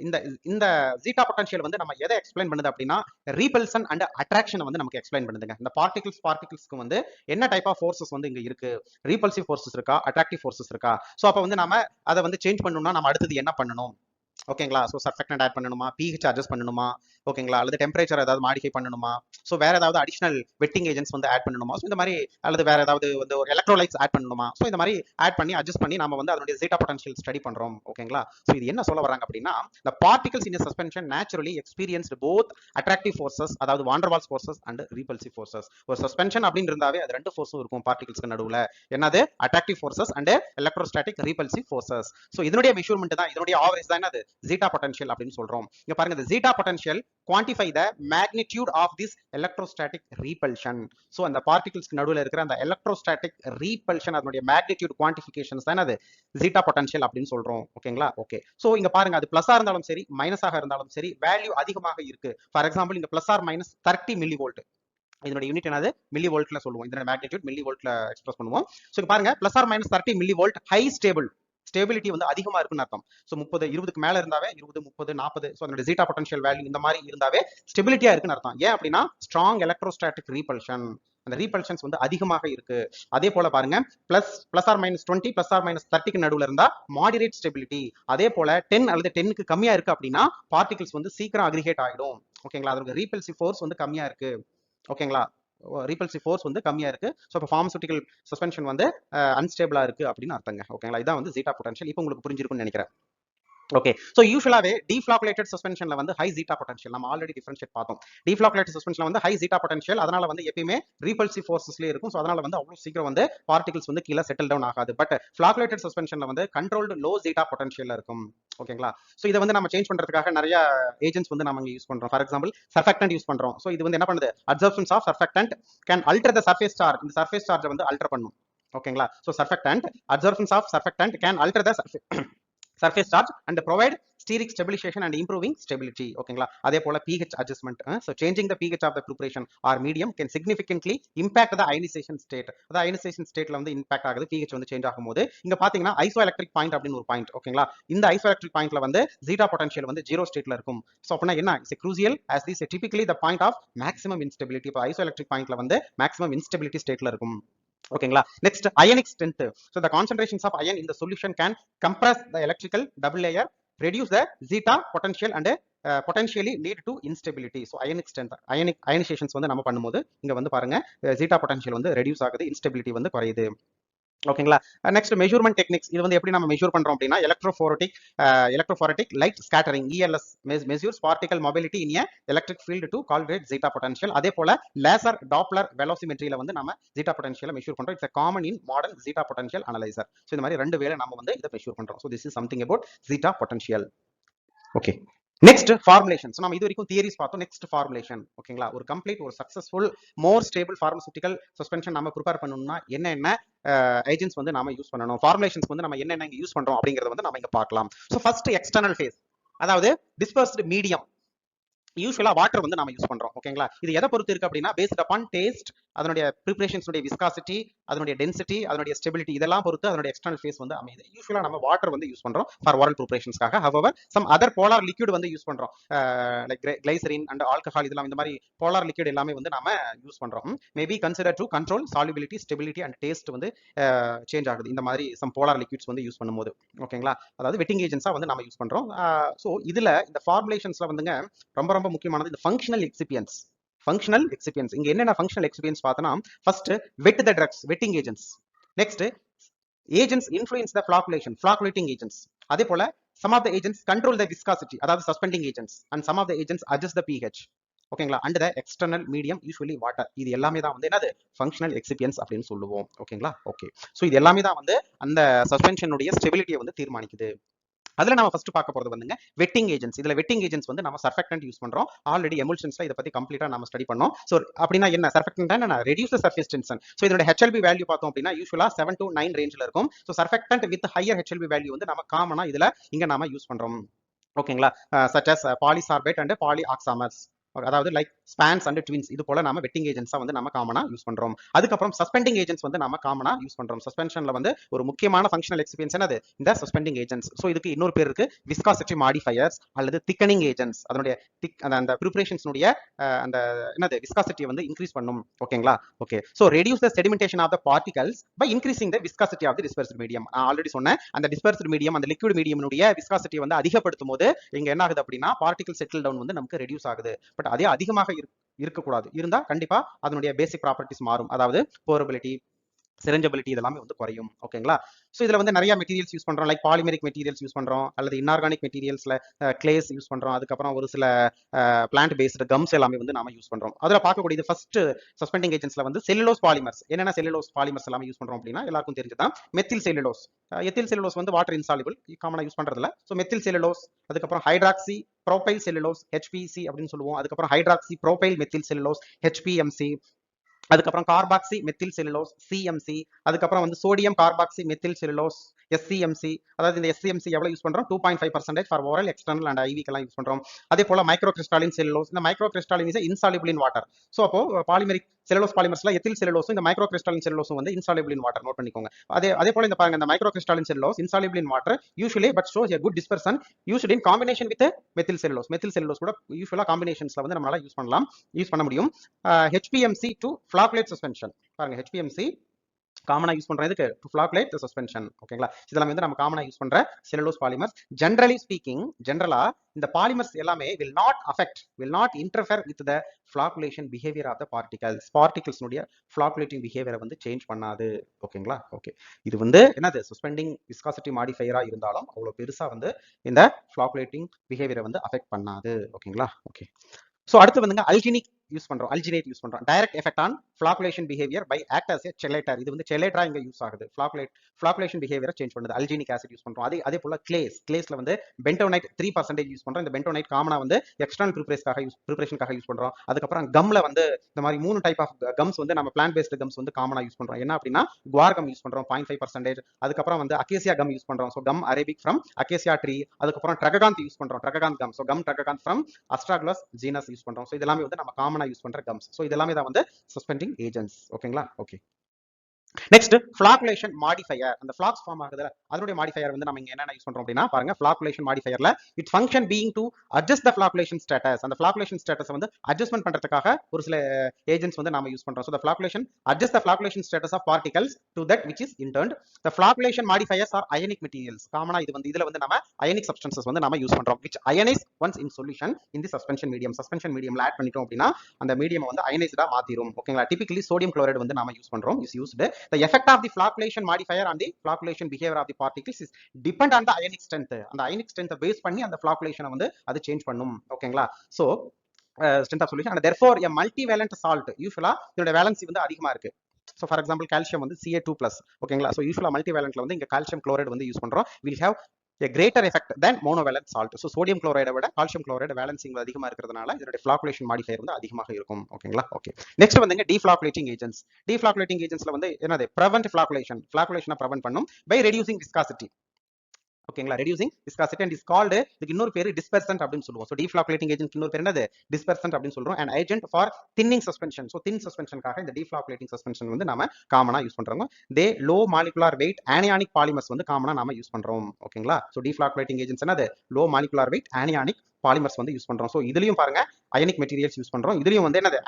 இந்த இந்த ஜீட்டா பொட்டன்ஷியல் வந்து நம்ம எதை எக்ஸ்பிளைன் பண்ணுது அப்படின்னா ரீபல்சன் அண்ட் அட்ராக்ஷன் வந்து நமக்கு எக்ஸ்பிளைன் பண்ணுதுங்க. இந்த பார்ட்டிகல்ஸ்க்கு வந்து என்ன டைப் ஆஃப் ஃபோர்ஸஸ் வந்து இங்க இருக்கு, ரீபல்சிவ் ஃபோர்ஸஸ் இருக்கா, அட்ராக்டிவ் ஃபோர்ஸஸ் இருக்கா. ஸோ அப்போ வந்து நம்ம அதை வந்து சேஞ்ச் பண்ணணும்னா நம்ம அடுத்தது என்ன பண்ணணும், ஓகேங்களா. ஸோ சர்ஃபெக்டன்ட் ஆட் பண்ணணுமா, பிஹெச் அட்ஜஸ்ட் பண்ணணுமா, ஓகேங்களா, அல்லது டெம்பரேச்சர் ஏதாவது மாடிஃபை பண்ணணுமா, ஸோ வேற ஏதாவது அடிஷனல் வெட்டிங் ஏஜென்ட்ஸ் வந்து ஆட் பண்ணணுமா, ஸோ இந்த மாதிரி, அல்லது வேற ஏதாவது வந்து ஒரு எலக்ட்ரோலைட்ஸ் ஆட் பண்ணணுமா, ஸோ இந்த மாதிரி ஆட் பண்ணி அட்ஜஸ்ட் பண்ணி நம்ம வந்து அதனுடைய ஜீட்டா பொட்டன்ஷியல் ஸ்டடி பண்றோம். ஓகேங்களா. ஸோ இது என்ன சொல்ல வராங்க அப்படின்னா the particles in a suspension naturally experienced both attractive forces, அதாவது van der Waals forces and repulsive forces. ஒரு சஸ்பென்ஷன் அப்படின்னு இருந்தாவே அது ரெண்டு ஃபோர்ஸும் இருக்கும் பார்ட்டிகல்ஸ்க்கு நடுவுல. என்னது, attractive forces and electrostatic repulsive forces. So இதனுடைய மெஷர்மெண்ட் தான், இதனுடைய ஆவரேஜ் தான் என்னது ஜீட்டா பொட்டன்ஷியல் அப்படின்னு சொல்றோம். இங்க பாருங்க, the zeta potential quantify the magnitude of this electrostatic repulsion. So அந்த பார்ட்டிகல்ஸ்க்கு நடுவுல இருக்கிற அந்த electrostatic repulsion அதனுடைய magnitude quantifications தான் அது zeta potential அப்படின்னு சொல்றோம். ஓகேங்களா, ஓகே. சோ இங்க பாருங்க, அது பிளஸா இருந்தாலும் சரி மைனஸாக இருந்தாலும் சரி வேல்யூ அதிகமாக இருக்கு. ஃபார் எக்ஸாம்பிள் இங்க plus or minus 30 millivolt, இதனுடைய யூனிட் என்னது மில்லி வோல்ட்ல சொல்லுவோம், இதனுடைய மேக்னிடியூட் மில்லி வோல்ட்ல எக்ஸ்பிரஸ் பண்ணுவோம். சோ பாருங்க, plus or minus 30 millivolt high stable, stability வந்து அதிகமா இருக்குன்னு அர்த்தம். ஸோ 30 20க்கு மேல இருந்தாவே 20 30 40, ஸோ அதோட ஜீட்டா பொட்டன்ஷியல் வேல்யூ இந்த மாதிரி இருந்தாவே ஸ்டெபிலிட்டியா இருக்குன்னு அர்த்தம். ஏன் அப்படின்னா ஸ்ட்ராங் எலக்ட்ரோஸ்டாட்டிக் ரீபல்ஷன், அந்த ரீபல்ஷன்ஸ் வந்து அதிகமாக இருக்கு. அதே போல பாருங்க, plus or minus 20 plus or minus 30க்கு நடுவுல இருந்தா மாடரேட் ஸ்டெபிலிட்டி. அதே போல 10 அல்லது 10க்கு கம்மியா இருக்கு அப்படின்னா பார்ட்டிகல்ஸ் வந்து சீக்கிரம் அக்ரிகேட் ஆகிடும். ஓகேங்களா, அதோட ரீபல்சிவ் ஃபோர்ஸ் வந்து கம்மியா இருக்கு. ஓகேங்களா, ரீபல்சிவ் ஃபோர்ஸ் வந்து கம்மியா இருக்கு. ஸோ இப்போ ஃபார்மசூட்டிக்கல் சஸ்பென்ஷன் வந்து அன்ஸ்டேபிளா இருக்கு அப்படின்னு அர்த்தங்க. ஓகேங்களா, இதான் வந்து ஜீட்டா பொட்டன்ஷியல். இப்போ உங்களுக்கு புரிஞ்சிருக்கும்னு நினைக்கிறேன். ஓகே. ஸோ யூஸ்வலாவே டீஃப்ளாக்குலேட்டட் சஸ்பென்ஷன்ல வந்து ஹை ஜீட்டா பொட்டன்ஷியல் நம்ம ஆல்ரெடி டிஃபரன்ஷியேட் பார்த்தோம். டீஃப்ளாக்குலேட்டட் சஸ்பென்ஷன்ல வந்து ஹை ஜீட்டா பொட்டன்ஷியல், அதனால வந்து எப்பயுமே ரீபல்சிவ் ஃபோர்ஸஸ்லேயே இருக்கும். ஸோ அதனால வந்து அவ்வளவு சீக்கிரம் வந்து பார்ட்டிகல்ஸ் வந்து கீழே செட்டில் டவுன் ஆகாது. பட் ஃப்ளாக்குலேட்டட் சஸ்பென்ஷன்ல வந்து கண்ட்ரோல்டு லோ ஜீட்டா பொட்டன்ஷியல் இருக்கும். ஓகேங்களா. ஸோ இதை வந்து நம்ம சேஞ்ச் பண்றதுக்காக நிறைய ஏஜென்ட்ஸ் வந்து நம்ம யூஸ் பண்றோம். ஃபார் எக்ஸாம்பிள் சர்ஃபெக்டன்ட் யூஸ் பண்றோம். ஸோ இது வந்து என்ன பண்ணுது, absorptions of surfactant can alter the surface charge, இந்த சர்ஃபேஸ் சார்ஜை வந்து அல்டர் பண்ணும். ஓகேங்களா. So surfactant, absorptions of surfactant can alter the surface charge and provide steric stabilization and improving stability. ஓகேங்களா. அதே போல pH adjustment, so changing the pH of the preparation or medium can significantly impact the ionization state. the ionization stateல வந்து impact ஆகுது, pH வந்து change ஆகும்போது. இங்க பாத்தீங்கன்னா ஐசோஎலக்ட்ரிக் point அப்படின்னு ஒரு பாயிண்ட். ஓகேங்களா, இந்த ஐசோஎலக்ட்ரிக் பாயிண்ட்ல வந்து ஜீட்டா பொட்டன்ஷியல் வந்து 0 ஸ்டேட்ல இருக்கும். சோ அப்படின்னா என்ன, it's crucial as this is typically the point of maximum instability. இப்போ ஐசோஎலக்ட்ரிக் பாயிண்ட்ல வந்து maximum instability ஸ்டேட்ல இருக்கும். ஓகேங்களா. Next ionic strength. So the concentrations of iron in the solution can compress the electrical double layer, reduce the zeta potential and potentially lead to instability. So ionic strength, ionizations வந்து நம்ம பண்ணும்போது இங்க வந்து பாருங்க zeta potential வந்து reduce ஆகுது, instability வந்து குறையுது. ஓகேங்களா. Next measurement techniques. இது வந்து எப்படி நம்ம மெஷர் பண்றோம் அப்படின்னா electrophoretic light scattering, ELS measures particle mobility in a electric field to calculate zeta potential. அதே போல லேசர் டாப்லர் வெலோசிமெட்ரியில வந்து நம்ம ஜீட்டா பொட்டன்ஷியலை மெஷர் பண்றோம். It's common in modern zeta potential analyser. So இந்த மாதிரி ரெண்டு வேளை நம்ம வந்து இதை மெஷர் பண்றோம். So this is something about zeta potential. Okay. Next formulation. நம்ம இது வரைக்கும் தியரிஸ் பார்த்தோம். Next formulation. ஓகேங்களா, ஒரு கம்ப்ளீட் ஒரு சக்சஸ்ஃபுல் மோர் ஸ்டேபிள் ஃபார்மசூட்டிக்கல் சஸ்பென்ஷன் நம்ம ப்ரிப்பேர் பண்ணணும்னா என்ன ஏஜென்ட்ஸ் வந்து நம்ம யூஸ் பண்ணணும், ஃபார்முலேஷன்ஸ் வந்து நம்ம என்னென்ன யூஸ் பண்றோம் அப்படிங்கறத வந்து நம்ம இங்க பார்க்கலாம். ஸோ ஃபர்ஸ்ட் எக்ஸ்டர்னல் ஃபேஸ், அதாவது டிஸ்பர்ஸ்டு மீடியம். யூஸ்வலா வாட்டர் வந்து நம்ம யூஸ் பண்றோம். ஓகேங்களா, இது எதை பொறுத்து இருக்கு அப்படின்னா பேஸ்ட் அப்பான் டேஸ்ட், அதனுடைய ப்ரிப்பரேஷன்ஸ் விஸ்காசிட்டி, அதனுடைய டென்சிட்டி, அதனுடைய ஸ்டெபிலிட்டி, இதெல்லாம் பொறுத்து அதனுடைய எக்ஸ்டர்னல் ஃபேஸ் வந்து அமையுது. யூஸ்வலா நம்ம வாட்டர் வந்து யூஸ் பண்றோம் ஃபார் ஓரல் ப்ரிப்பரேஷன்ஸ்க்காக. However some other polar liquid வந்து யூஸ் பண்றோம், லைக் கிளைசரின் அண்ட் ஆல்கஹால், இதெல்லாம் இந்த மாதிரி போலார் லிக்விட் எல்லாமே வந்து நாம யூஸ் பண்றோம். Maybe consider to control solubility, stability and taste வந்து சேஞ்ச் ஆகுது இந்த மாதிரி சம் போலார் லிக்விட்ஸ் வந்து யூஸ் பண்ணும்போது. ஓகேங்களா, அதாவது வெட்டிங் ஏஜென்ட்ஸா வந்து நம்ம யூஸ் பண்றோம். ஸோ இதுல இந்த ஃபார்முலேஷன்ஸ்ல வந்துங்க ரொம்ப ரொம்ப முக்கியமானது இந்த ஃபங்க்ஷனல் எக்ஸிபியன்ஸ். ஃபங்க்ஷனல் எக்ஸிபியன்ஸ் இங்க என்னென்ன ஃபங்க்ஷனல் எக்ஸிபியன்ஸ் பார்த்தோம்னா, first wet the drugs, wetting agents. Next agents influence the flocculation, flocculating agents. அதே போல some of the agents control the viscosity, அதாவது suspending agents, and some of the agents adjust the pH. ஓகேங்களா, and the external medium usually water. இது எல்லாமே தான் வந்து என்னது functional எக்ஸிபியன்ஸ் அப்படின்னு சொல்லுவோம். ஓகேங்களா, ஓகே. ஸோ இது எல்லாமே தான் வந்து அந்த சஸ்பென்ஷனுடைய ஸ்டெபிலிட்டியை வந்து தீர்மானிக்குது. அதுல நம்ம ஃபர்ஸ்ட் பார்க்க போறது வந்துங்க வெட்டிங் ஏஜென்ட்ஸ். இதுல வெட்டிங் ஏஜென்ட்ஸ் வந்து நம்ம சர்ஃபெக்டன்ட் யூஸ் பண்றோம். ஆல்ரெடி எமுல்ஷன்ஸ்ல இத பத்தி கம்ப்ளீட்டா நம்ம ஸ்டடி பண்ணோம். சோ அப்படினா என்ன சர்ஃபெக்டன்ட் என்ன ரெடியூஸ் தி சர்ஃபேஸ் டென்ஷன். சோ இதோட HLB வேல்யூ பார்த்தோம் அப்படினா யூசுவலா 7 to 9 ரேஞ்ச்ல இருக்கும். So surfactant with higher HLB value வந்து நம்ம காமனா இதுல இங்க நாம யூஸ் பண்றோம். ஓகேங்களா? சச் அஸ் பாலிசார்பேட் அண்ட் பாலிஆக்சாமர்ஸ், அதாவது லைக் ஸ்பான்ஸ் அண்ட் ட்வின்ஸ், இது போல நம்ம வெட்டிங் ஏஜென்ட்ஸா வந்து நம்ம காமனா யூஸ் பண்றோம். அதுக்கப்புறம் சஸ்பெண்டிங் ஏஜென்ட்ஸ் வந்து நம்ம காமனா யூஸ் பண்றோம். சஸ்பென்ஷன்ல வந்து ஒரு முக்கியமான ஃபங்க்ஷனல் எக்ஸ்பீரியன்ஸ் என்னது இந்த சஸ்பெண்டிங் ஏஜென்ட்ஸ். சோ இதுக்கு இன்னொரு பேர் இருக்கு, விஸ்காசிட்டி மாடிஃபையர்ஸ் அல்லது திக்கனிங் ஏஜென்ட்ஸ். அதனுடைய அந்த ப்ரிப்பரேஷன்ஸ்னுடைய அந்த என்னது விஸ்காசிட்டியை வந்து இன்க்ரீஸ் பண்ணும். ஓகேங்களா? Okay. So reduce the sedimentation of the particles by increasing the viscosity of the dispersed medium. நான் ஆல்ரெடி சொன்னேன், அந்த டிஸ்பெர்ஸ்ட் மீடியம் அந்த லிக்விட் மீடியம்னுடைய விஸ்காசிட்டியை வந்து அதிகப்படுத்தும் போது இங்க என்ன ஆகுது அப்படின்னா பார்ட்டிகல் செட்டில் டவுன் வந்து நமக்கு ரெடியூஸ் ஆகுது. பட் அதே அதிகமாக இருக்கக்கூடாது. இருந்தா கண்டிப்பா அதனுடைய பேசிக் ப்ராப்பர்ட்டிஸ் மாறும். அதாவது போரபிலிட்டி, செரஞ்சபிலிட்டி இதெல்லாமே வந்து குறையும். ஓகேங்களா? சோ இதுல வந்து நிறைய மெட்டீரியல்ஸ் யூஸ் பண்றோம். லைக் பாலிமெரிக் மெட்டீரியல்ஸ் யூஸ் பண்றோம், அல்லது இன்ஆர்கானிக் மெட்டீரியல்ஸ்ல கிளேஸ் யூஸ் பண்றோம். அதுக்கப்புறம் ஒரு சில பிளான்ட் பேஸ்டு கம்ஸ் எல்லாமே வந்து நாம யூஸ் பண்றோம். அதுல பார்க்கக்கூடியது ஃபர்ஸ்ட் சஸ்பெண்டிங் ஏஜென்ட்ஸ்ல வந்து செல்லுலோஸ் பாலிமர்ஸ். என்னென்ன செல்லுலோஸ் பாலிமர்ஸ் எல்லாமே யூஸ் பண்றோம் அப்படின்னா எல்லாருக்கும் தெரிஞ்சதான் மெத்தில் செல்லுலோஸ். எத்தில் செல்லுலோஸ் வந்து வாட்டர் இன்சாலிபிள், காமனா யூஸ் பண்றதுல. சோ மெத்தில் செல்லுலோஸ், அதுக்கப்புறம் ஹைட்ராக்சி ப்ரோபைல் செல்லுலோஸ் HPC அப்படின்னு சொல்லுவோம். அதுக்கப்புறம் hydroxy profile methyl cellulose HPMC. அதுக்கப்புறம் கார்பாக்சி மெத்தில் செல்லுலோஸ் CMC. அதுக்கப்புறம் வந்து sodium carboxy methyl cellulose SCMC. அதாவது இந்த SCMC எவ்வளவு யூஸ் பண்றோம்? 2.5% ஃபார் ஓரல், எக்ஸ்டர்னல் அண்ட் ஐவிக்கு எல்லாம் யூஸ் பண்றோம். அதே போல மைக்ரோ கிறிஸ்டாலின் செல்லுலோஸ். இந்த micro crystalline is insoluble in water. So அப்போ பாலிமெரிக் செல்லுலோஸ் பாலிமர்ஸ்ல எத்தில் செல்லுலோஸும் இந்த மைக்ரோ கிறிஸ்டாலின் செல்லுலோஸும் வந்து இன்சாலிபிள் இன் வாட்டர். நோட் பண்ணிக்கோங்க. அதே போல இந்த பாருங்க, இந்த micro crystalline cellulose insoluble in water usually but shows a good dispersion used in combination with methyl cellulose. Methyl cellulose கூட யூசுவலா காம்பினேஷன்ஸ்ல வந்து நம்மளால யூஸ் பண்ண முடியும். HPMC to flocculate suspension. பாருங்க, HPMC காமனா யூஸ் பண்றோம் இதுக்கு டு ஃப்ளாக்குலேட் தி சஸ்பென்ஷன். ஓகேங்களா? இதெல்லாம் வந்து நம்ம காமனா யூஸ் பண்ற செல்லுலோஸ் பாலிமர்ஸ். ஜெனரலி ஸ்பீக்கிங், ஜெனரலா இந்த பாலிமர்ஸ் எல்லாமே will not interfere with the flocculation behavior of the particles. Particles உடைய ஃப்ளாக்குலேட்டிங் பிஹேவியரை வந்து சேஞ்ச் பண்ணாது. ஓகேங்களா? ஓகே. இது வந்து என்னது சஸ்பெண்டிங் விஸ்காசிட்டி மாடிஃபையரா இருந்தாலும் அவ்வளவு பெருசா வந்து இந்த ஃப்ளாக்குலேட்டிங் பிஹேவியரை வந்து அஃபெக்ட் பண்ணாது. ஓகேங்களா? ஓகே. சோ அடுத்து வந்துங்க அல்ஜினிக் யூஸ் பண்றோம். அல்ஜினேட் யூஸ் பண்றோம். Direct effect on flocculation behaviour by act as a chelator. இது வந்து செலேட்டரா இங்க யூஸ் ஆகுது. ஃப்ளாக்குலேஷன் பிஹேவியரை சேஞ்ச் பண்ணுது. அல்ஜினிக் ஆசிட் யூஸ் பண்றோம். அதே போல கிளேஸ்ல வந்து பென்டோனைட் 3% யூஸ் பண்றோம். இந்த பென்டோனைட் காமனா வந்து எக்ஸ்டர்னல் ப்ரிப்பரேஷனுக்காக யூஸ் பண்றோம். அதுக்கப்புறம் கம்ல வந்து இந்த மாதிரி 3 டைப் ஆஃப் கம்ஸ் வந்து நம்ம பிளான்ட் பேஸ்டு கம்ஸ் வந்து காமனா யூஸ் பண்றோம். என்ன அப்படின்னா குவார் கம் யூஸ் பண்றோம் 0.5%. அதுக்கப்புறம் வந்து அகேசியா கம் யூஸ் பண்றோம். So gum arabic from acacia tree. அதுக்கப்புறம் ட்ரககாந்த் யூஸ் பண்றோம். Tragacanth gum. So gum tragacanth from Astragalus genus use பண்றோம். சோ இதெல்லாம் வந்து நம்ம காமனா யூஸ் பண்ற கம்ஸ். சோ இதெல்லாம் தான் வந்து சஸ்பெண்டிங் ஏஜென்ட்ஸ். ஓகேங்களா? ஓகே. Next flocculation modifier. அந்த ஃப்ளாக்ஸ் ஃபார்ம் ஆகுதுல அதனுடைய மாடிஃபையர் வந்து நம்ம இங்க என்ன யூஸ் பண்றோம் அப்படின்னா பாருங்க, ஃப்ளாக்குலேஷன் மாடிஃபையர்ல it function being to adjust the flocculation status. அந்த ஃப்ளாக்குலேஷன் ஸ்டேட்டஸ் வந்து அட்ஜஸ்ட்மென்ட் பண்றதுக்காக ஒரு சில ஏஜென்ட்ஸ் வந்து நாம யூஸ் பண்றோம். So the flocculation adjust the flocculation status of particles to that which is interned. The flocculation modifiers are ionic materials. காமனா இதுல வந்து நம்ம அயனிக் சப்ஸ்டன்சஸ் வந்து நாம யூஸ் பண்றோம் which ionize once in solution in the suspension medium. Suspension மீடியம்ல add பண்ணிட்டோம் அப்படின்னா அந்த மீடியம் வந்து அயனைஸ்டா மாத்திரும். ஓகேங்களா? டிபிக்கலி சோடியம் குளோரைடு வந்து நாம யூஸ் பண்றோம் is used. The effect of the flocculation modifier on the flocculation behavior of the particles is depend on the ionic strength. அந்த ionic strength பேஸ் பண்ணி அந்த flocculation வந்து அது சேஞ்ச் பண்ணும். ஓகேங்களா? So strength of solution and therefore a multivalent salt யூசுவலா இதோட valency வந்து அதிகமா இருக்கு. So for example calcium வந்து Ca2+. ஓகேங்களா? சோ யூசுவலா மல்டிவேலன்ட்ல வந்து இங்க கால்சியம் குளோரைடு வந்து யூஸ் பண்றோம். will have a greater effect than monovalent salt. So sodium chloride விட calcium chloride வேலன்சிங் அதிகமா இருக்கிறதுனால இதோட flocculation modifier வந்து அதிகமாக இருக்கும். ஓகேங்களா? ஓகே. நெக்ஸ்ட் வந்துங்க deflocculating agents. Deflocculating agentsல வந்து என்னது prevent flocculation. flocculation prevent பண்ணும் by reducing viscosity. ஓகேங்களா? reducing viscosity and is called, இதுக்கு இன்னொரு பேரு dispersant அப்படின்னு சொல்லுவோம். So deflocculating agent இன்னொரு பேர் என்னது dispersant அப்படின்னு சொல்றோம். an agent for thinning suspension. So thin suspensionக்காக இந்த deflocculating suspension வந்து நாம காமனா யூஸ் பண்றோம். they low molecular weight anionic polymers வந்து காமனா நாம யூஸ் பண்றோம். ஓகேங்களா? So deflocculating agents என்னது low molecular weight anionic polymers வந்து யூஸ் பண்றோம். சோ இதுலயும் பாருங்க அயனிக் மெட்டீரியல்ஸ் யூஸ் பண்றோம். இதுலயும் வந்து என்னது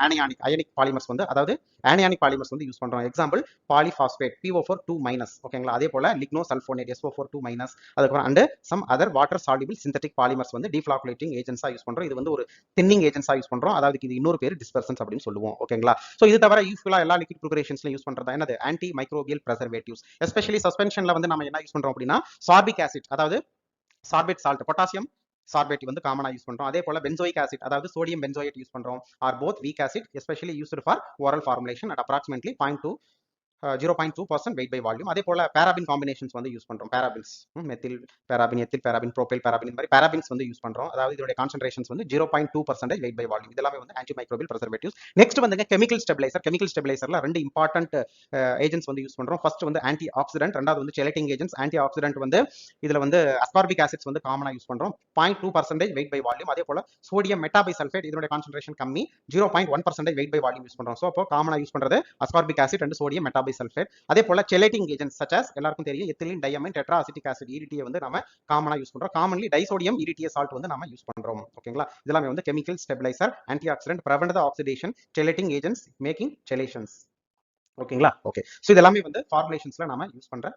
அயனிக் பாலிமர்ஸ் வந்து அதாவது அயனிக் பாலிமர்ஸ் வந்து யூஸ் பண்றோம். Example polyphosphate PO4 2-. ஓகேங்களா? அதே போல லிக்னோ சல்போனேட் SO4 2-. அதுக்கப்புறம் and some other water soluble synthetic polymers வந்து டிஃப்ளாக்குலேட்டிங் ஏஜென்ட்ஸா யூஸ் பண்றோம். இது வந்து ஒரு தின்னிங் ஏஜென்ட்ஸா யூஸ் பண்றோம். அதாவது இது இன்னொரு பேர் டிஸ்பர்சன்ஸ் அப்படின்னு சொல்லுவோம். ஓகேங்களா? சோ இது தவிர யூஸ்ஃபுல்லா எல்லா லிக்விட் ப்ரிப்பரேஷன்ஸ்ல யூஸ் பண்றதா என்னது ஆன்டி மைக்ரோபியல் ப்ரிசர்வேட்டிவ்ஸ். எஸ்பெஷலி சஸ்பென்ஷன்ல வந்து நம்ம என்ன யூஸ் பண்றோம் அப்படின்னா சார்பிக் ஆசிட், அதாவது சார்பேட் சால்ட், பொட்டாசியம் சார்பேட் வந்து காமனா யூஸ் பண்றோம். அதே போல பென்சோயிக் ஆசிட், அதாவது சோடியம் பென்சோயேட் யூஸ் பண்றோம். Are both weak acid especially used for oral formulation at approximately 0.2 0.2% weight by volume. அதே போல paraben combinations வந்து யூஸ் பண்றோம். parabens, methyl paraben, ethyl paraben, propyl paraben, இந்த மாதிரி parabens வந்து யூஸ் பண்றோம். அதாவது இதோட கான்சென்ட்ரேஷன்ஸ் வந்து 0.2% weight by volume. இதெல்லாமே வந்து antimicrobial preservatives. நெக்ஸ்ட் வந்துங்க chemical stabilizer. chemical stabilizerல ரெண்டு இம்பார்ட்டன்ட் ஏஜென்ட்ஸ் வந்து யூஸ் பண்றோம். ஃபர்ஸ்ட் வந்து ஆன்டி ஆக்சிடென்ட், ரெண்டாவது வந்து chelating agents. ஆன்டி ஆக்சிடென்ட் வந்து இதுல வந்து ascorbic acids வந்து காமனா யூஸ் பண்றோம். 0.2% weight by volume. அதே போல சோடியம் மெட்டாபைசல்ஃபேட், இதோட கான்சென்ட்ரேஷன் கம்மி, 0.1% weight by volume யூஸ் பண்றோம். சோ அப்போ காமனா யூஸ் பண்றது ascorbic acid and sodium metabisulfate. அதே போல chelating agents such as எல்லாருக்கும் தெரியும் ethylene diamine tetraacetic acid, EDTA வந்து நம்ம காமனா யூஸ் பண்றோம். காமன்லி டைசோடியம் EDTA சால்ட் வந்து நம்ம யூஸ் பண்றோம். ஓகேங்களா? இதெல்லாம் வந்து chemical stabilizer, antioxidant, prevent the oxidation, chelating agents, making chelations. ஓகேங்களா? ஓகே. சோ இதெல்லாமே வந்து ஃபார்முலேஷன்ஸ்ல நாம யூஸ் பண்ற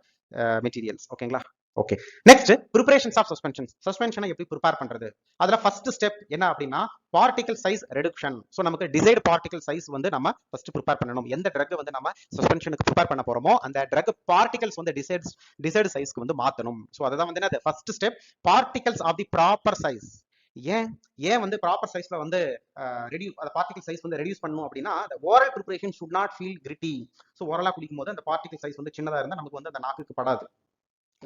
மெட்டீரியல்ஸ். ஓகேங்களா? Okay. Next preparations of suspensions. சஸ்பென்ஷனை எப்படி ப்ரிப்பேர் பண்றது? அதுல ஃபர்ஸ்ட் ஸ்டெப் என்ன அப்படின்னா பார்ட்டிகல் சைஸ் ரெடக்ஷன். சோ நமக்கு டிசைர்ட் பார்ட்டிகல் சைஸ் வந்து நம்ம ஃபர்ஸ்ட் ப்ரிப்பேர் பண்ணணும். எந்த ட்ரக் வந்து நம்ம சஸ்பென்ஷனுக்கு ப்ரிப்பேர் பண்ண போறோமோ அந்த ட்ரக் பார்ட்டிகல்ஸ் வந்து டிசைர்ட் சைஸ்க்கு வந்து மாத்தணும். சோ அதுதான் வந்து என்ன first step, particles of the proper size. ஏன் வந்து ப்ராப்பர் சைஸ்ல வந்து பார்ட்டிகல் சைஸ் வந்து ரெடியூஸ் பண்ணணும் அப்படின்னா oral preparation should not feel gritty. So ஓரலா குடிக்கும் போது அந்த பார்ட்டிகல் சைஸ் வந்து சின்னதா இருந்தா நமக்கு வந்து அந்த நாக்குக்கு படாது.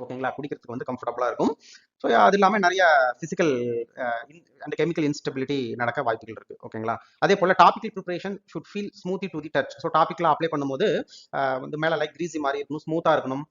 ஓகேங்களா? குடிக்கிறதுக்கு வந்து கம்ஃபர்டபுளா இருக்கும். ஸோ அது இல்லாமல் நிறைய பிசிக்கல் அண்ட் கெமிக்கல் இன்ஸ்டபிலிட்டி நடக்க வாய்ப்புகள் இருக்கு. ஓகேங்களா? அதே போல topical preparation should feel smoothie to the touch. So டாபிக்ல அப்ளை பண்ணும்போது வந்து மேல லைக் கிரீசி மாதிரி இருக்கணும், ஸ்மூத்தா இருக்கணும்.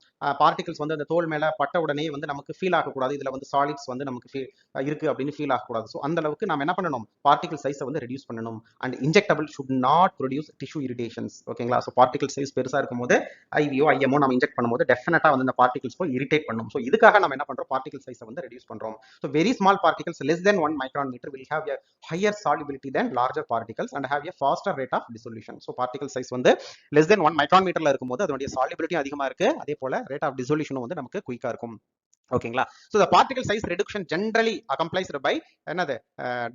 பார்ட்டிகல்ஸ் வந்து அந்த தோல் மேல பட்ட உடனே வந்து நமக்கு ஃபீல் ஆகக்கூடாது, இதுல வந்து சாலிட்ஸ் வந்து நமக்கு இருக்கு அப்படின்னு ஃபீல் ஆகக்கூடாது. ஸோ அந்த அளவுக்கு நம்ம என்ன பண்ணணும், பார்ட்டிகல் சைஸை வந்து ரெடியூஸ் பண்ணணும். And injectable should not produce tissue irritations. ஓகேங்களா? ஸோ பார்ட்டிகல் சைஸ் பெருசா இருக்கும்போது ஐவியோ ஐஎம்ஓ நம்ம இன்ஜெக்ட் பண்ணும்போது டெஃபினட்டா வந்து இந்த பார்ட்டிகல்ஸ் போய் இரிட்டேட் பண்ணும். ஸோ இதுக்காக நம்ம என்ன பண்றோம், பார்ட்டிகல் சைஸை வந்து ரெடியூஸ் பண்றோம். So very small particles less than 1 micron meter will have a higher solubility than larger particles and have a faster rate of dissolution. So particle size வந்து less than 1 micron meterல இருக்கும்போது அதனுடைய solubility அதிகமா இருக்கு, அதே போல rate of டிசொல்யூஷனும் வந்து நமக்கு குயிக்கா இருக்கும். ஓகேங்களா? So the particle size reduction generally accomplished by என்னது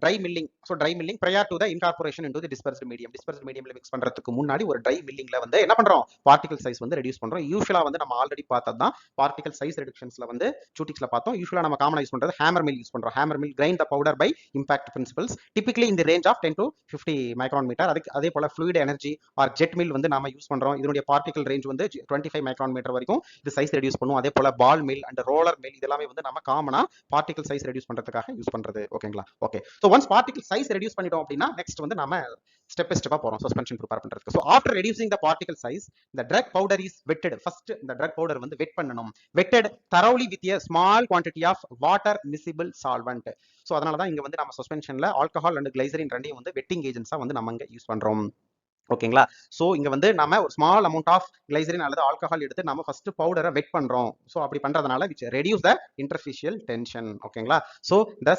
dry milling. So dry milling prior to the incorporation into the dispersed medium. Dispersed மீடியம்ல மிக்ஸ் பண்றதுக்கு முன்னாடி ஒரு ட்ரை மில்லிங்ல வந்து என்ன பண்றோம், பார்ட்டிகல் சைஸ் வந்து ரெடியூஸ் பண்றோம். யூஷுவலா வந்து நம்ம ஆல்ரெடி பார்த்தது தான் பார்ட்டிகல் சைஸ் ரெடக்ஷன்ஸ்ல வந்து சூட்டிக்ஸ்ல பார்த்தோம். யூஷுவலா நம்ம காமனா யூஸ் பண்றது ஹேமர் மில் யூஸ் பண்றோம். Hammer mill grind the powder by impact principles, typically இந்த range of 10 to 50 micron metre. அதுக்கு அதே போல fluid energy or jet mill வந்து நாம யூஸ் பண்றோம். இதனுடைய பார்ட்டிகல் ரேஞ்ச் வந்து 25 மைக்ரான் மீட்டர் வரைக்கும் இது சைஸ் ரெடியூஸ் பண்ணும். அதே போல பால் மில் அண்ட் ரோலர் மில் இதெல்லாமே வந்து நம்ம காமனா பார்ட்டிகல் சைஸ் ரெடியூஸ் பண்றதுக்காக யூஸ் பண்றது. ஓகேங்களா? Okay. So once particle size reduce பண்ணிட்டோம் அப்படின்னா நெக்ஸ்ட் வந்து நாம ஸ்டெப் பை ஸ்டெப்பா போறோம் சஸ்பென்ஷன் ப்ரிப்பேர் பண்றதுக்கு. So after reducing the particle size the drug powder is wetted. First இந்த drug powder வந்து வெட் பண்ணனும். wetted thoroughly with a small quantity of water miscible solvent. So அதனால தான் இங்க வந்து நம்ம சஸ்பென்ஷன்ல ஆல்கஹால் அண்ட் கிளைசரின் ரெண்டையும் வந்து வெட்டிங் ஏஜென்ட்ஸா வந்து நம்ம இங்க யூஸ் பண்றோம். ஓகேங்களா? சோ இங்க வந்து நாம ஒரு ஸ்மால் அமௌண்ட் ஆஃப் கிளைசரின் அல்லது ஆல்கஹால் எடுத்து நாம ஃபர்ஸ்ட் பவுடரை வெட் பண்றோம். சோ அப்படி பண்றதுனால which reduce the interfacial tension. ஓகேங்களா? So the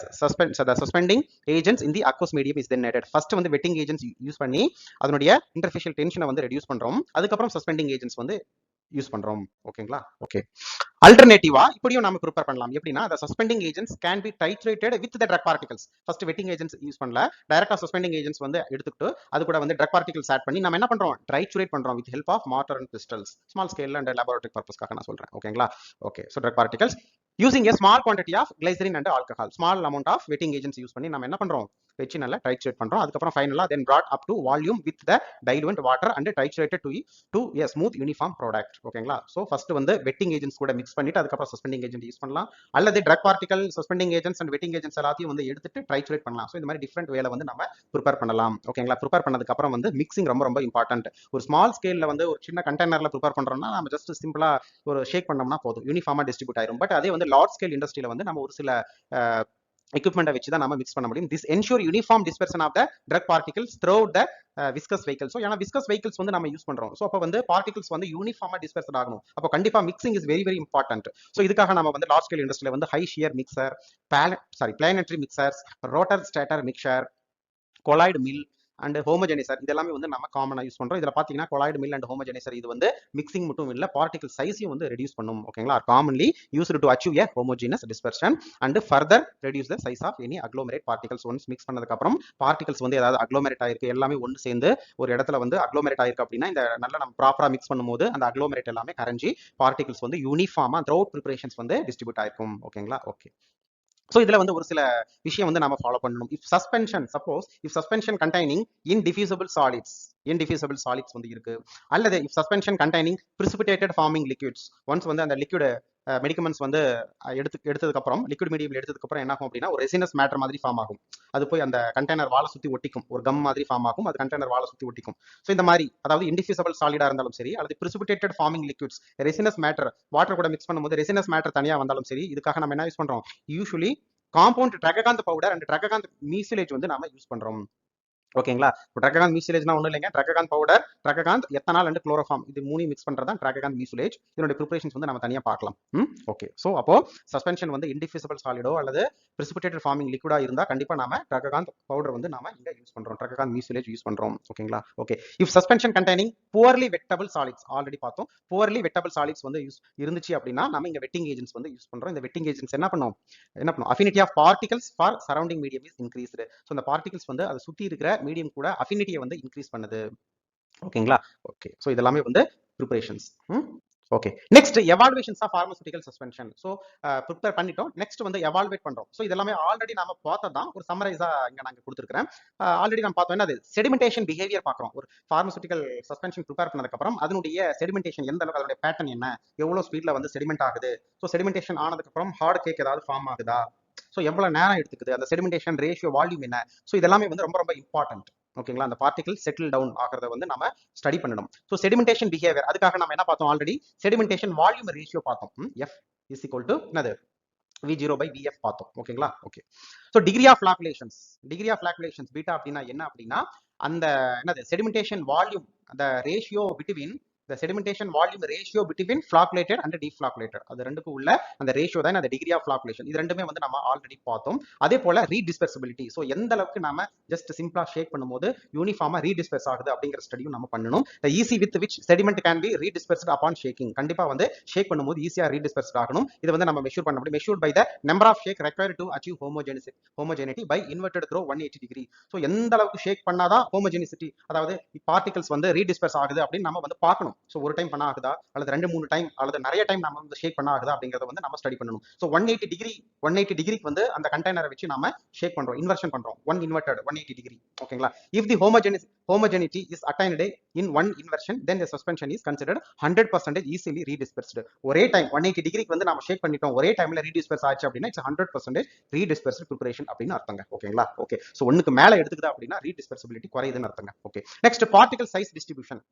suspending agents in the aqueous medium is then added. First வந்து வெட்டிங் ஏஜென்ட்ஸ் யூஸ் பண்ணி அதனுடைய இன்டர்ஃபேஷியல் டென்ஷனை வந்து ரெடியூஸ் பண்றோம். அதுக்கப்புறம் சஸ்பெண்டிங் ஏஜென்ட்ஸ் வந்து யூஸ் பண்றோம். ஓகேங்களா? ஓகே. அல்டர்னேட்டிவா இப்படியும் நாம ப்ரிப்பேர் பண்ணலாம். எப்படின்னா the suspending agents can be titrated with the drug particles. First wedding agents use பண்ணல, டைரக்டா சஸ்பெண்டிங் ஏஜென்ட்ஸ் வந்து எடுத்துக்கிட்டு அது கூட வந்து drug particles ஆட் பண்ணி நம்ம என்ன பண்றோம், ட்ரைச்சுரேட் பண்றோம் with help of mortar and pistols. Small ஸ்கேல்ல அண்ட் லேபரட்டரி பர்பஸ்க்காக நான் சொல்றேன். ஓகேங்களா? Okay. So drug particles using a small quantity of glycerin and alcohol, small amount of wetting agents use பண்ணி நம்ம என்ன பண்றோம், வெச்சு நல்லா ட்ரைச்சுரேட் பண்றோம். அதுக்கப்புறம் ஃபைனலா then brought up to volume with the diluent water and triturated to a smooth uniform product. ஓகேங்களா? சோ ஃபர்ஸ்ட் வந்து வெட்டிங் ஏஜென்ட்ஸ் கூட மிக்ஸ் பண்ணிட்டு அதுக்கப்புறம் சஸ்பெண்டிங் ஏஜென்ட் யூஸ் பண்ணலாம், அல்லது drug particle suspending agents and wetting agents எல்லாத்தையும் வந்து எடுத்துட்டு ட்ரைச்சுரேட் பண்ணலாம். சோ இந்த மாதிரி டிஃபரெண்ட் வேல வந்து நம்ம ப்ரிப்பேர் பண்ணலாம். ஓகேங்களா? ப்ரிப்பேர் பண்ணதுக்கு அப்புறம் வந்து மிக்சிங் ரொம்ப ரொம்ப இம்பார்ட்டன்ட். ஒரு ஸ்மால் ஸ்கேல்ல வந்து ஒரு சின்ன கண்டெய்னர்ல ப்ரிப்பேர் பண்றோம்னா நம்ம ஜஸ்ட் சிம்பிளா ஒரு ஷேக் பண்ணோம்னா போதும், யூனிஃபார்மா டிஸ்ட்ரிபியூட் ஆயிரும். பட் அதே வந்து லார்ஜ் ஸ்கேல் இண்டஸ்ட்ரியில வந்து நம்ம ஒரு சில equipment வச்சு தான் நம்ம மிக்ஸ் பண்ண முடியும். this ensure uniform dispersion of the drug particles throughout the viscous vehicles. so ஏனா viscous vehicles வந்து நம்ம யூஸ் பண்றோம். சோ அப்ப வந்து particles வந்து யூனிஃபார்மா டிஸ்பெர்ஸ்ட் ஆகணும். அப்ப கண்டிப்பா mixing is very very important. So இதுக்காக நம்ம வந்து லார்ஜ் ஸ்கேல் இண்டஸ்ட்ரியில வந்து high shear mixer, planetary mixers, rotor stator mixer, colloid mill and homogeniser இதெல்லாமே வந்து நம்ம காமனா யூஸ் பண்றோம். இதுல பாத்தீங்கன்னா கொலாய்டு மில் அண்ட் ஹோமோஜெனைசர் இது வந்து மிக்சிங் மட்டும் இல்ல, பார்ட்டிகல் சைஸையும் வந்து ரெடியூஸ் பண்ணும். ஓகேங்களா? R commonly used to achieve a homogeneous dispersion and further reduce the size of any agglomerate particles. Once mix பண்ணதுக்கு அப்புறம் பார்ட்டிகல்ஸ் வந்து ஏதாவது அக்ளோமரேட் ஆயிருக்கு, எல்லாமே ஒன்று சேர்ந்து ஒரு இடத்துல வந்து அக்ளோமரேட் ஆயிருக்கு அப்படின்னா இந்த நல்லா நம்ம ப்ராப்பரா மிக்ஸ் பண்ணும்போது அந்த அக்ளோமரேட் எல்லாமே கரைஞ்சி பார்ட்டிகல்ஸ் வந்து யூனிஃபார்மா த்ரூஅவுட் ப்ரிப்பரேஷன்ஸ் வந்து டிஸ்ட்ரிபியூட் ஆயிருக்கும். ஓகேங்களா? ஓகே. ஸோ இதுல வந்து ஒரு சில விஷயம் வந்து நம்ம ஃபாலோ பண்ணணும். If suspension containing indiffusible solids வந்து இருக்கு, அல்லது if suspension containing precipitated forming liquids, once வந்து அந்த லிக்விட் மெடிக்கமெண்ட்ஸ் வந்து எடுத்ததுக்கு அப்புறம், லிக்விட் மீடியம் எடுத்ததுக்கு அப்புறம் என்ன ஆகும் அப்படின்னா ஒரு ரெசினஸ் மேட்டர் மாதிரி ஃபார்ம் ஆகும். அது போய் அந்த கண்டெய்னர் வாழை சுத்தி ஒட்டிக்கும், ஒரு கம் மாதிரி ஃபார்ம் ஆகும், அது கண்டெய்னர் வாழை சுத்தி ஒட்டிக்கும். ஸோ இந்த மாதிரி, அதாவது இன்டிஃபியூசபிள் சாலிடா இருந்தாலும் சரி, அல்லது precipitated forming liquids, resinous matter water கூட மிக்ஸ் பண்ணும்போது ரெசினஸ் மேட்டர் தனியா வந்தாலும் சரி, இதுக்காக நம்ம என்ன யூஸ் பண்றோம்? Usually compound tragacanth powder and tragacanth mucilage வந்து நாம யூஸ் பண்றோம். ஓகேங்களா? ட்ரககாந்த் மீசிலேஜ்னா ஒன்றும் இல்லைங்க, tragacanth powder, tragacanth ethanol and chloroform, இது மூணையும் மிக்ஸ் பண்றதா ட்ரககாந்த் மீசிலேஜ். இதனுடைய ப்ரிப்பரேஷன்ஸ் வந்து நம்ம தனியா பார்க்கலாம். ஓகே. ஸோ அப்போ சஸ்பென்ஷன் வந்து இன்டிஃபியூசபிள் சாலிடோ அல்லது பிரிசிபிடேட்டட் ஃபார்மிங் லிக்விடா இருந்தா கண்டிப்பா நாம ட்ரககாந்த் பவுடர் வந்து நாம இங்க யூஸ் பண்றோம், ட்ரககாந்த் மீசிலேஜ் யூஸ் பண்றோம். ஓகேங்களா? Okay. If suspension containing poorly wettable solids, already பார்த்தோம், புவர்லி வெட்டபிள் சாலிட்ஸ் வந்து இருந்துச்சு அப்படின்னா நம்ம இங்க வெட்டிங் ஏஜென்ட்ஸ் வந்து யூஸ் பண்றோம். இந்த வெட்டிங் ஏஜென்ட்ஸ் என்ன பண்ணும்? Affinity of particles for surrounding medium is increased. So இந்த பார்ட்டிகல்ஸ் வந்து அதை சுத்தி இருக்கிற மீடியம் கூட அஃபினிட்டியை வந்து இன்க்ரீஸ் பண்ணுது. ஓகேங்களா? ஓகே. ஸோ இதெல்லாமே வந்து preparations. Okay. Next evaluations of pharmaceutical suspension. So prepare பண்ணிட்டோம், நெக்ஸ்ட் வந்து எவால்வேட் பண்றோம். ஸோ இதெல்லாமே ஆல்ரெடி நாம பார்த்ததான் ஒரு சம்மரைஸா இங்க நாங்க கொடுத்துருக்கேன். ஆல்ரெடி நம்ம பார்த்தோம் என்னது, செடிமெண்டேஷன் பிஹேவியர் பார்க்குறோம். ஒரு பார்மசூட்டிக்கல் சஸ்பென்ஷன் ப்ரிப்பேர் பண்ணதுக்கு அப்புறம் அதனுடைய செடிமெண்டேஷன் எந்த அளவுக்கு, அதோட பேட்டர்ன் என்ன, எவ்வளவு ஸ்பீட்ல வந்து செடிமெண்ட் ஆகுது, ஸோ செடிமெண்டேஷன் ஆனதுக்கு அப்புறம் ஹார்ட் கேக் ஏதாவது ஃபார்ம் ஆகுதா, ஸோ எவ்வளவு நேரம் எடுத்துக்குது, அந்த செடிமெண்டேஷன் ரேஷியோ, வால்யூம் என்ன, ஸோ இதெல்லாமே வந்து ரொம்ப ரொம்ப இம்பார்ட்டன்ட். ஓகேங்களா? அந்த பார்ட்டிகல் செட்டில் டவுன் ஆகிறத வந்து நம்ம ஸ்டடி பண்ணணும். ஸோ செடிமெண்டேஷன் பிஹேவியர், அதுக்காக நம்ம என்ன பார்த்தோம்? ஆல்ரெடி செடிமெண்டேஷன் வால்யூம் ரேஷியோ பார்த்தோம். எஃப் இஸ் ஈக்குவல் டு என்னது, V0 by VF பார்த்தோம். ஓகேங்களா? Okay. So degree of flocculations beta அப்படின்னா என்ன அப்படின்னா அந்த என்னது செடிமெண்டேஷன் வால்யூம், அந்த ratio between the sedimentation volume ratio between flocculated and deflocculated, அது ரெண்டுக்கும் உள்ள அந்த ரேஷியோ தான் அந்த டிகிரி ஆஃப் ஃபிளாக்குலேஷன். இது ரெண்டுமே வந்து நம்ம ஆல்ரெடி பார்த்தோம். அதே போல ரீடிஸ்பெர்சிபிலிட்டி, ஸோ எந்த அளவுக்கு நாம ஜஸ்ட் சிம்பிளா ஷேக் பண்ணும்போது யூனிஃபார்மா ரீடிஸ்பெர்ஸ் ஆகுது அப்படிங்கிற ஸ்டடியும் நம்ம பண்ணணும். Easy with which sediment can be redispersed upon shaking, கண்டிப்பா வந்து ஷேக் பண்ணும்போது ஈஸியா ரீடிஸ்பெர்ஸ்ட் ஆகணும். இது வந்து நம்ம மெஷூர் பண்ண முடியும். Measured by the number of shake required to achieve homogeneity by inverted through 180 degree. So எந்த அளவுக்கு ஷேக் பண்ணாதான் ஹோமோஜெனிசிட்டி, அதாவது பார்ட்டிகல்ஸ் வந்து ரீடிஸ்பெர்ஸ் ஆகுது அப்படின்னு நம்ம வந்து பார்க்கணும். ஸோ ஒரு டைம் பண்ண ஆகுதா, அல்லது 2-3 டைம் அல்லது நிறைய டைம் நம்ம வந்து ஷேக் பண்ண ஆகுதா அப்படிங்கறத வந்து நம்ம ஸ்டடி பண்ணணும். ஸோ 180 டிகிரிக்கு வந்து அந்த கண்டெய்னரை வச்சு நாம ஷேக் பண்றோம், இன்வர்ஷன் பண்றோம், ஒன் இன்வெர்டட் 180 டிகிரி. ஓகேங்களா? If the homogeneity is attained in one inversion, then the suspension is considered 100% easily redispersed. ஒரே டைம் 180 டிகிரிக்கு வந்து நாம ஷேக் பண்ணிட்டோம், ஒரே டைம்ல ரீடிஸ்பெர்ஸ் ஆச்சு அப்படின்னா இட்ஸ் 100% ரீடிஸ்பெர்ஸ்ட் ப்ரிப்பரேஷன் அப்படின்னு அர்த்தங்க. ஓகேங்களா? ஓகே. ஸோ ஒண்ணுக்கு மேல எடுத்துக்குது அப்படின்னா ரீடிஸ்பெர்சிபிலிட்டி குறையுதுன்னு அர்த்தங்க. Okay. Next particle size distribution.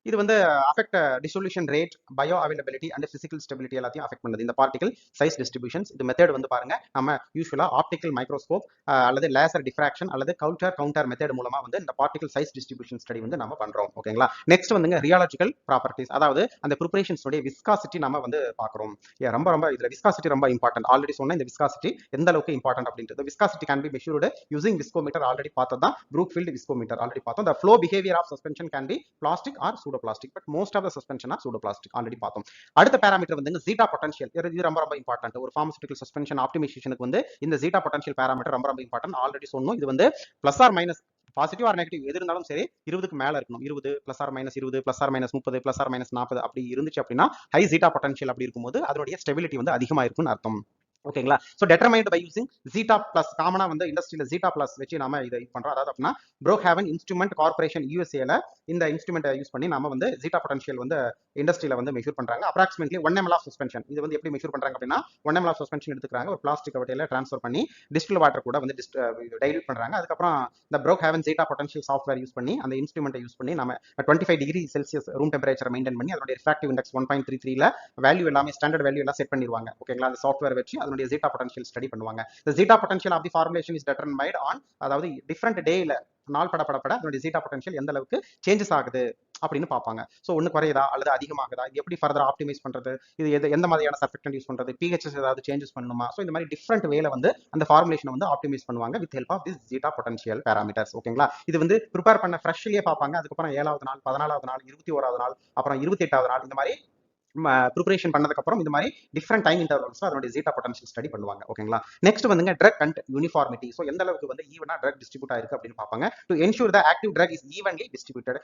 இது வந்து affect dissolution rate, bioavailability and physical stability எல்லாத்தையும் அஃபெக்ட் பண்ணுது இந்த பார்ட்டிகல் சைஸ் டிஸ்ட்ரிபியூஷன்ஸ். இது மெத்தட் வந்து பாருங்க, நம்ம யூஸ்வலா ஆப்டிக்கல் மைக்ரோஸ்கோப் அல்லது லேசர் டிஃப்ராக்ஷன் அல்லது கவுண்டர் மெத்தட் மூலமா வந்து இந்த பார்ட்டிகல் சைஸ் டிஸ்ட்ரிபியூஷன் ஸ்டடி வந்து நம்ம பண்றோம். ஓகேங்களா? நெக்ஸ்ட் வந்துங்க ரியாலஜிக்கல் ப்ராப்பர்ட்டிஸ், அதாவது அந்த ப்ரிப்பரேஷன்ஸ் விஸ்காசிட்டி நம்ம வந்து பாக்குறோம். ரொம்ப இதுல விஸ்காசிட்டி ரொம்ப இம்பார்ட்டன்ட். ஆல்ரெடி சொன்ன இந்த விஸ்காசிட்டி எந்த அளவுக்கு இம்பார்ட்டன்ட் அப்படின்றது. Viscosity can be measured using viscometer, already பார்த்ததான் ப்ரூக்ஃபீல்ட் விஸ்கோமீட்டர் ஆல்ரெடி பார்த்தோம். the flow behavior of suspension can be plastic or pseudoplastic, but most of the suspension are pseudoplastic, already பார்த்தோம். அடுத்த parameter வந்து ஜீட்டா potential. இது ரொம்ப ரொம்ப important. ஒரு pharmaceutical suspension ஆப்டிமைசேஷனுக்கு வந்து இந்த ஜீட்டா பொட்டன்ஷியல் பாராமீட்டர் ரொம்ப ரொம்ப இம்பார்ட்டன்ட். ஆல்ரெடி சொன்னோம், இது வந்து plus or minus, positive or negative எது இருந்தாலும் சரி 20க்கு மேல இருக்கணும். 20 plus or minus 20 plus or minus 30 plus or minus 40 அப்படி இருந்துச்சு அப்படின்னா ஹை ஜீட்டா பொட்டன்ஷியல் அப்படி இருக்கும்போது அதனுடைய ஸ்டெபிலிட்டி வந்து அதிகமா இருக்கும்னு அர்த்தம். ஓகேங்களா? So determined by using zeta plus, காமனா வந்து இண்டஸ்ட்ரியில zeta plus வச்சு நாம இதை பண்றோம். அதாவது அப்படின்னா ப்ரோக்ஹேவன் இன்ஸ்ட்ருமெண்ட் கார்பரேஷன் யூஎஸ்ஏல இந்த இன்ஸ்ட்ருமெண்ட்டை யூஸ் பண்ணி நாம வந்து zeta பொட்டன்ஷியல் வந்து இண்டஸ்ட்ரியில வந்து மெஷூர் பண்றாங்க. Approximately 1 ml of suspension. இது வந்து எப்படி மெஷூர் பண்றாங்க அப்படின்னா 1 ml ஆஃப் சஸ்பென்ஷன் எடுத்துக்கிறாங்க, ஒரு பிளாஸ்டிக் கவட்டையில ட்ரான்ஸ்ஃபர் பண்ணி டிஸ்டில் வாட்டர் கூட வந்து டைல்யூட் பண்றாங்க. அதுக்கப்புறம் இந்த ப்ரோக்ஹேவன் zeta பொட்டன்ஷியல் சாஃப்ட்வேர் யூஸ் பண்ணி அந்த இன்ஸ்ட்ருமெண்ட்டை யூஸ் பண்ணி நம்ம 25 degree Celsius room temperature maintain பண்ணி அதோட ரிஃப்ராக்டிவ் இண்டெக்ஸ் 1.33ல வேல்யூ எல்லாமே ஸ்டாண்டர்ட் வேல்யூ எல்லாம் செட் பண்ணிடுவாங்க. ஓகேங்களா? அந்த சாஃப்ட்வேர் வச்சு அதனுடைய zeta பொட்டன்ஷியல் ஸ்டடி பண்ணுவாங்க. the zeta potential of the formulation is determined on, அதாவது டிஃபரண்ட் டேல நாள் படப்பட அதனுடைய zeta potential எந்த அளவுக்கு சேஞ்சஸ் ஆகுது அப்படின்னு பார்ப்பாங்க. ஸோ ஒன்று குறையுதா அல்லது அதிகமாகுதா, இது எப்படி ஃபர்தர் ஆப்டிமைஸ் பண்றது, இது எந்த மாதிரியான சர்ஃபெக்டன்ட் யூஸ் பண்றது, பிஹெச்எஸ் ஏதாவது சேஞ்சஸ் பண்ணணுமா, ஸோ இந்த மாதிரி டிஃப்ரெண்ட் வேல வந்து அந்த ஃபார்முலேஷனை வந்து ஆப்டிமைஸ் பண்ணுவாங்க with help of this zeta potential parameters. ஓகேங்களா? இது வந்து ப்ரிப்பேர் பண்ண ஃப்ரெஷ்லயே பார்ப்பாங்க. அதுக்கப்புறம் 7வது நாள், 14வது நாள், 21வது நாள், அப்புறம் 28வது நாள், இந்த மாதிரி ப்ரிப்பரேஷன் பண்ணதுக்கு அப்புறம் இந்த மாதிரி டிஃப்ரெண்ட் டைம் இன்டர்வல்ஸ் அதனுடைய ஜீட்டா பொட்டன்ஷியல் ஸ்டடி பண்ணுவாங்க. ஓகேங்களா? நெக்ஸ்ட் வந்துங்க ட்ரக் அண்ட் யூனிஃபார்மிட்டி. ஸோ எந்த அளவுக்கு வந்து ஈவனா ட்ரக் டிஸ்ட்ரிபியூட் ஆயிருக்கு அப்படின்னு பார்ப்பாங்க. To ensure the active drug is evenly distributed.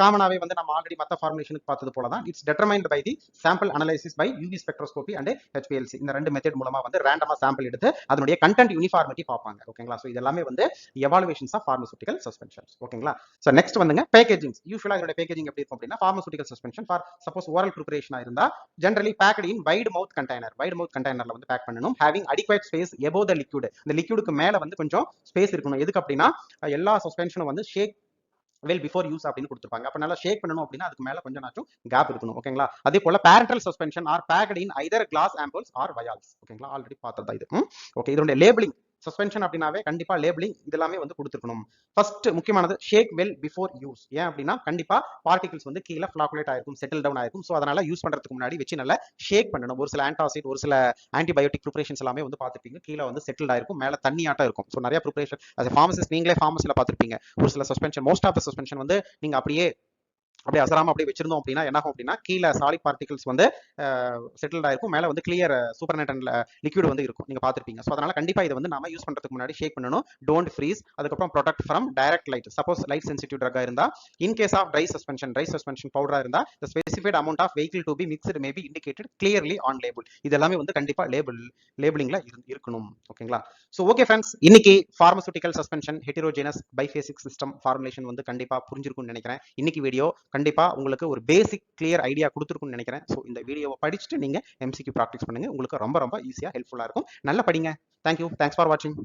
காமனாவே வந்து நம்ம ஆல்ரெடி மற்ற ஃபார்முலேஷனுக்கு பார்த்தது போல தான் it's determined by the sample analysis by UV spectroscopy and HPLC. இந்த ரெண்டு மெத்தட் மூலமா வந்து ரேண்டமா சாம்பிள் எடுத்து அதனுடைய கண்டென்ட் யூனிஃபார்மிட்டி பார்ப்பாங்க. ஓகேங்களா? ஸோ இது எல்லாமே வந்து எவாலுவேஷன்ஸ் ஆஃப் பார்மசூட்டிக்கல் சஸ்பென்ஷன்ஸ். ஓகேங்களா? ஸோ நெக்ஸ்ட் வந்துங்க பேக்கேஜிங். யூஸ்வலா இதோட பேக்கேஜிங் எப்படி இருக்கும் அப்படின்னா pharmaceutical suspension for suppose oral ப்ரிப்பரேஷனா இருந்தா generally packed in wide mouth container. Wide mouth கண்டெய்னர்ல வந்து பேக் பண்ணணும். Having adequate space above the liquid. இந்த லிக்விடுக்கு மேல வந்து கொஞ்சம் ஸ்பேஸ் இருக்கணும். எதுக்கு அப்படின்னா எல்லா சஸ்பென்ஷனும் வந்து ஷேக் வெல் பிஃபோர் யூஸ் அப்படின்னு கொடுத்துருப்பாங்க. அப்ப நல்லா ஷேக் பண்ணணும் அப்படின்னா அதுக்கு மேல கொஞ்சம் நாச்சும் கேப் இருக்கணும். ஓகேங்களா? அதே போல பேரண்டல் சஸ்பென்ஷன் ஆர் பேக்டு இன் ஐதர் கிளாஸ் ஆம்பிள்ஸ் ஆர் வயால்ஸ். ஓகேங்களா? ஆல்ரெடி பார்த்ததா இது. ஓகே, இதனுடைய லேபிளிங் சஸ்பென்ஷன் அப்படின்னாவே கண்டிப்பா லேபிளிங் இதெல்லாமே வந்து கொடுத்துருக்கணும். ஃபர்ஸ்ட் முக்கியமானது ஷேக் வெல் பிஃபோர் யூஸ். ஏன் அப்படின்னா கண்டிப்பா பார்ட்டிகல்ஸ் வந்து கீழே ஃபிளாக்குலேட் ஆயிருக்கும், செட்டில் டவுன் ஆயிருக்கும். ஸோ அதனால யூஸ் பண்றதுக்கு முன்னாடி வச்சு நல்லா ஷேக் பண்ணணும். ஒரு சில ஆன்டாசிட், ஒரு சில ஆன்டிபயோட்டிக் ப்ரிப்பரேஷன்ஸ் எல்லாமே வந்து பார்த்துருப்பீங்க கீழே வந்து செட்டில் ஆயிருக்கும், மேல தண்ணியாட்டம் இருக்கும். ஸோ நிறைய ப்ரிப்பரேஷன் அது ஃபார்மசிஸ்ட் நீங்களே ஃபார்மசில பார்த்துருப்பீங்க. ஒரு சில suspension, most of the suspension வந்து நீங்க அப்படியே அசராம அப்படியே வச்சிருந்தோம் அப்படின்னா என்ன ஆகும் அப்படின்னா கீழே சாலிட் பார்ட்டிகல்ஸ் வந்து செட்டில்ட் ஆயிருக்கும், மேல வந்து கிளியர் சூப்பர் நைட்ரன் லிக்விட் வந்து இருக்கும். நீங்க பார்த்திருப்பீங்க. ஸோ அதனால கண்டிப்பா இதை வந்து நாம யூஸ் பண்றதுக்கு முன்னாடி ஷேக் பண்ணணும். Don't freeze. அதுக்கப்புறம் protect from direct light. Suppose light sensitive ட்ரக்கா இருந்தா, in case of dry suspension பவுடரா இருந்தா the specified amount of vehicle to be mixed may be indicated clearly on label. இது எல்லாமே வந்து கண்டிப்பா லேபிளிங்ல இருக்கணும். ஓகேங்களா? ஸோ ஓகே ஃப்ரெண்ட்ஸ், இன்னைக்கு pharmaceutical suspension heterogeneous biphasic system formulation வந்து கண்டிப்பா புரிஞ்சிருக்கும்னு நினைக்கிறேன். இன்னைக்கு வீடியோ கண்டிப்பா உங்களுக்கு ஒரு பேசிக் கிளியர் ஐடியா கொடுத்துருக்கும்னு நினைக்கிறேன். ஸோ இந்த வீடியோவை படிச்சுட்டு நீங்க MCQ ப்ராக்டிஸ் பண்ணுங்க. உங்களுக்கு ரொம்ப ரொம்ப ஈஸியா ஹெல்ப்ஃபுல்லா இருக்கும். நல்லா படிங்க. தேங்க்யூ. தேங்க்ஸ் ஃபார் வாட்சிங்.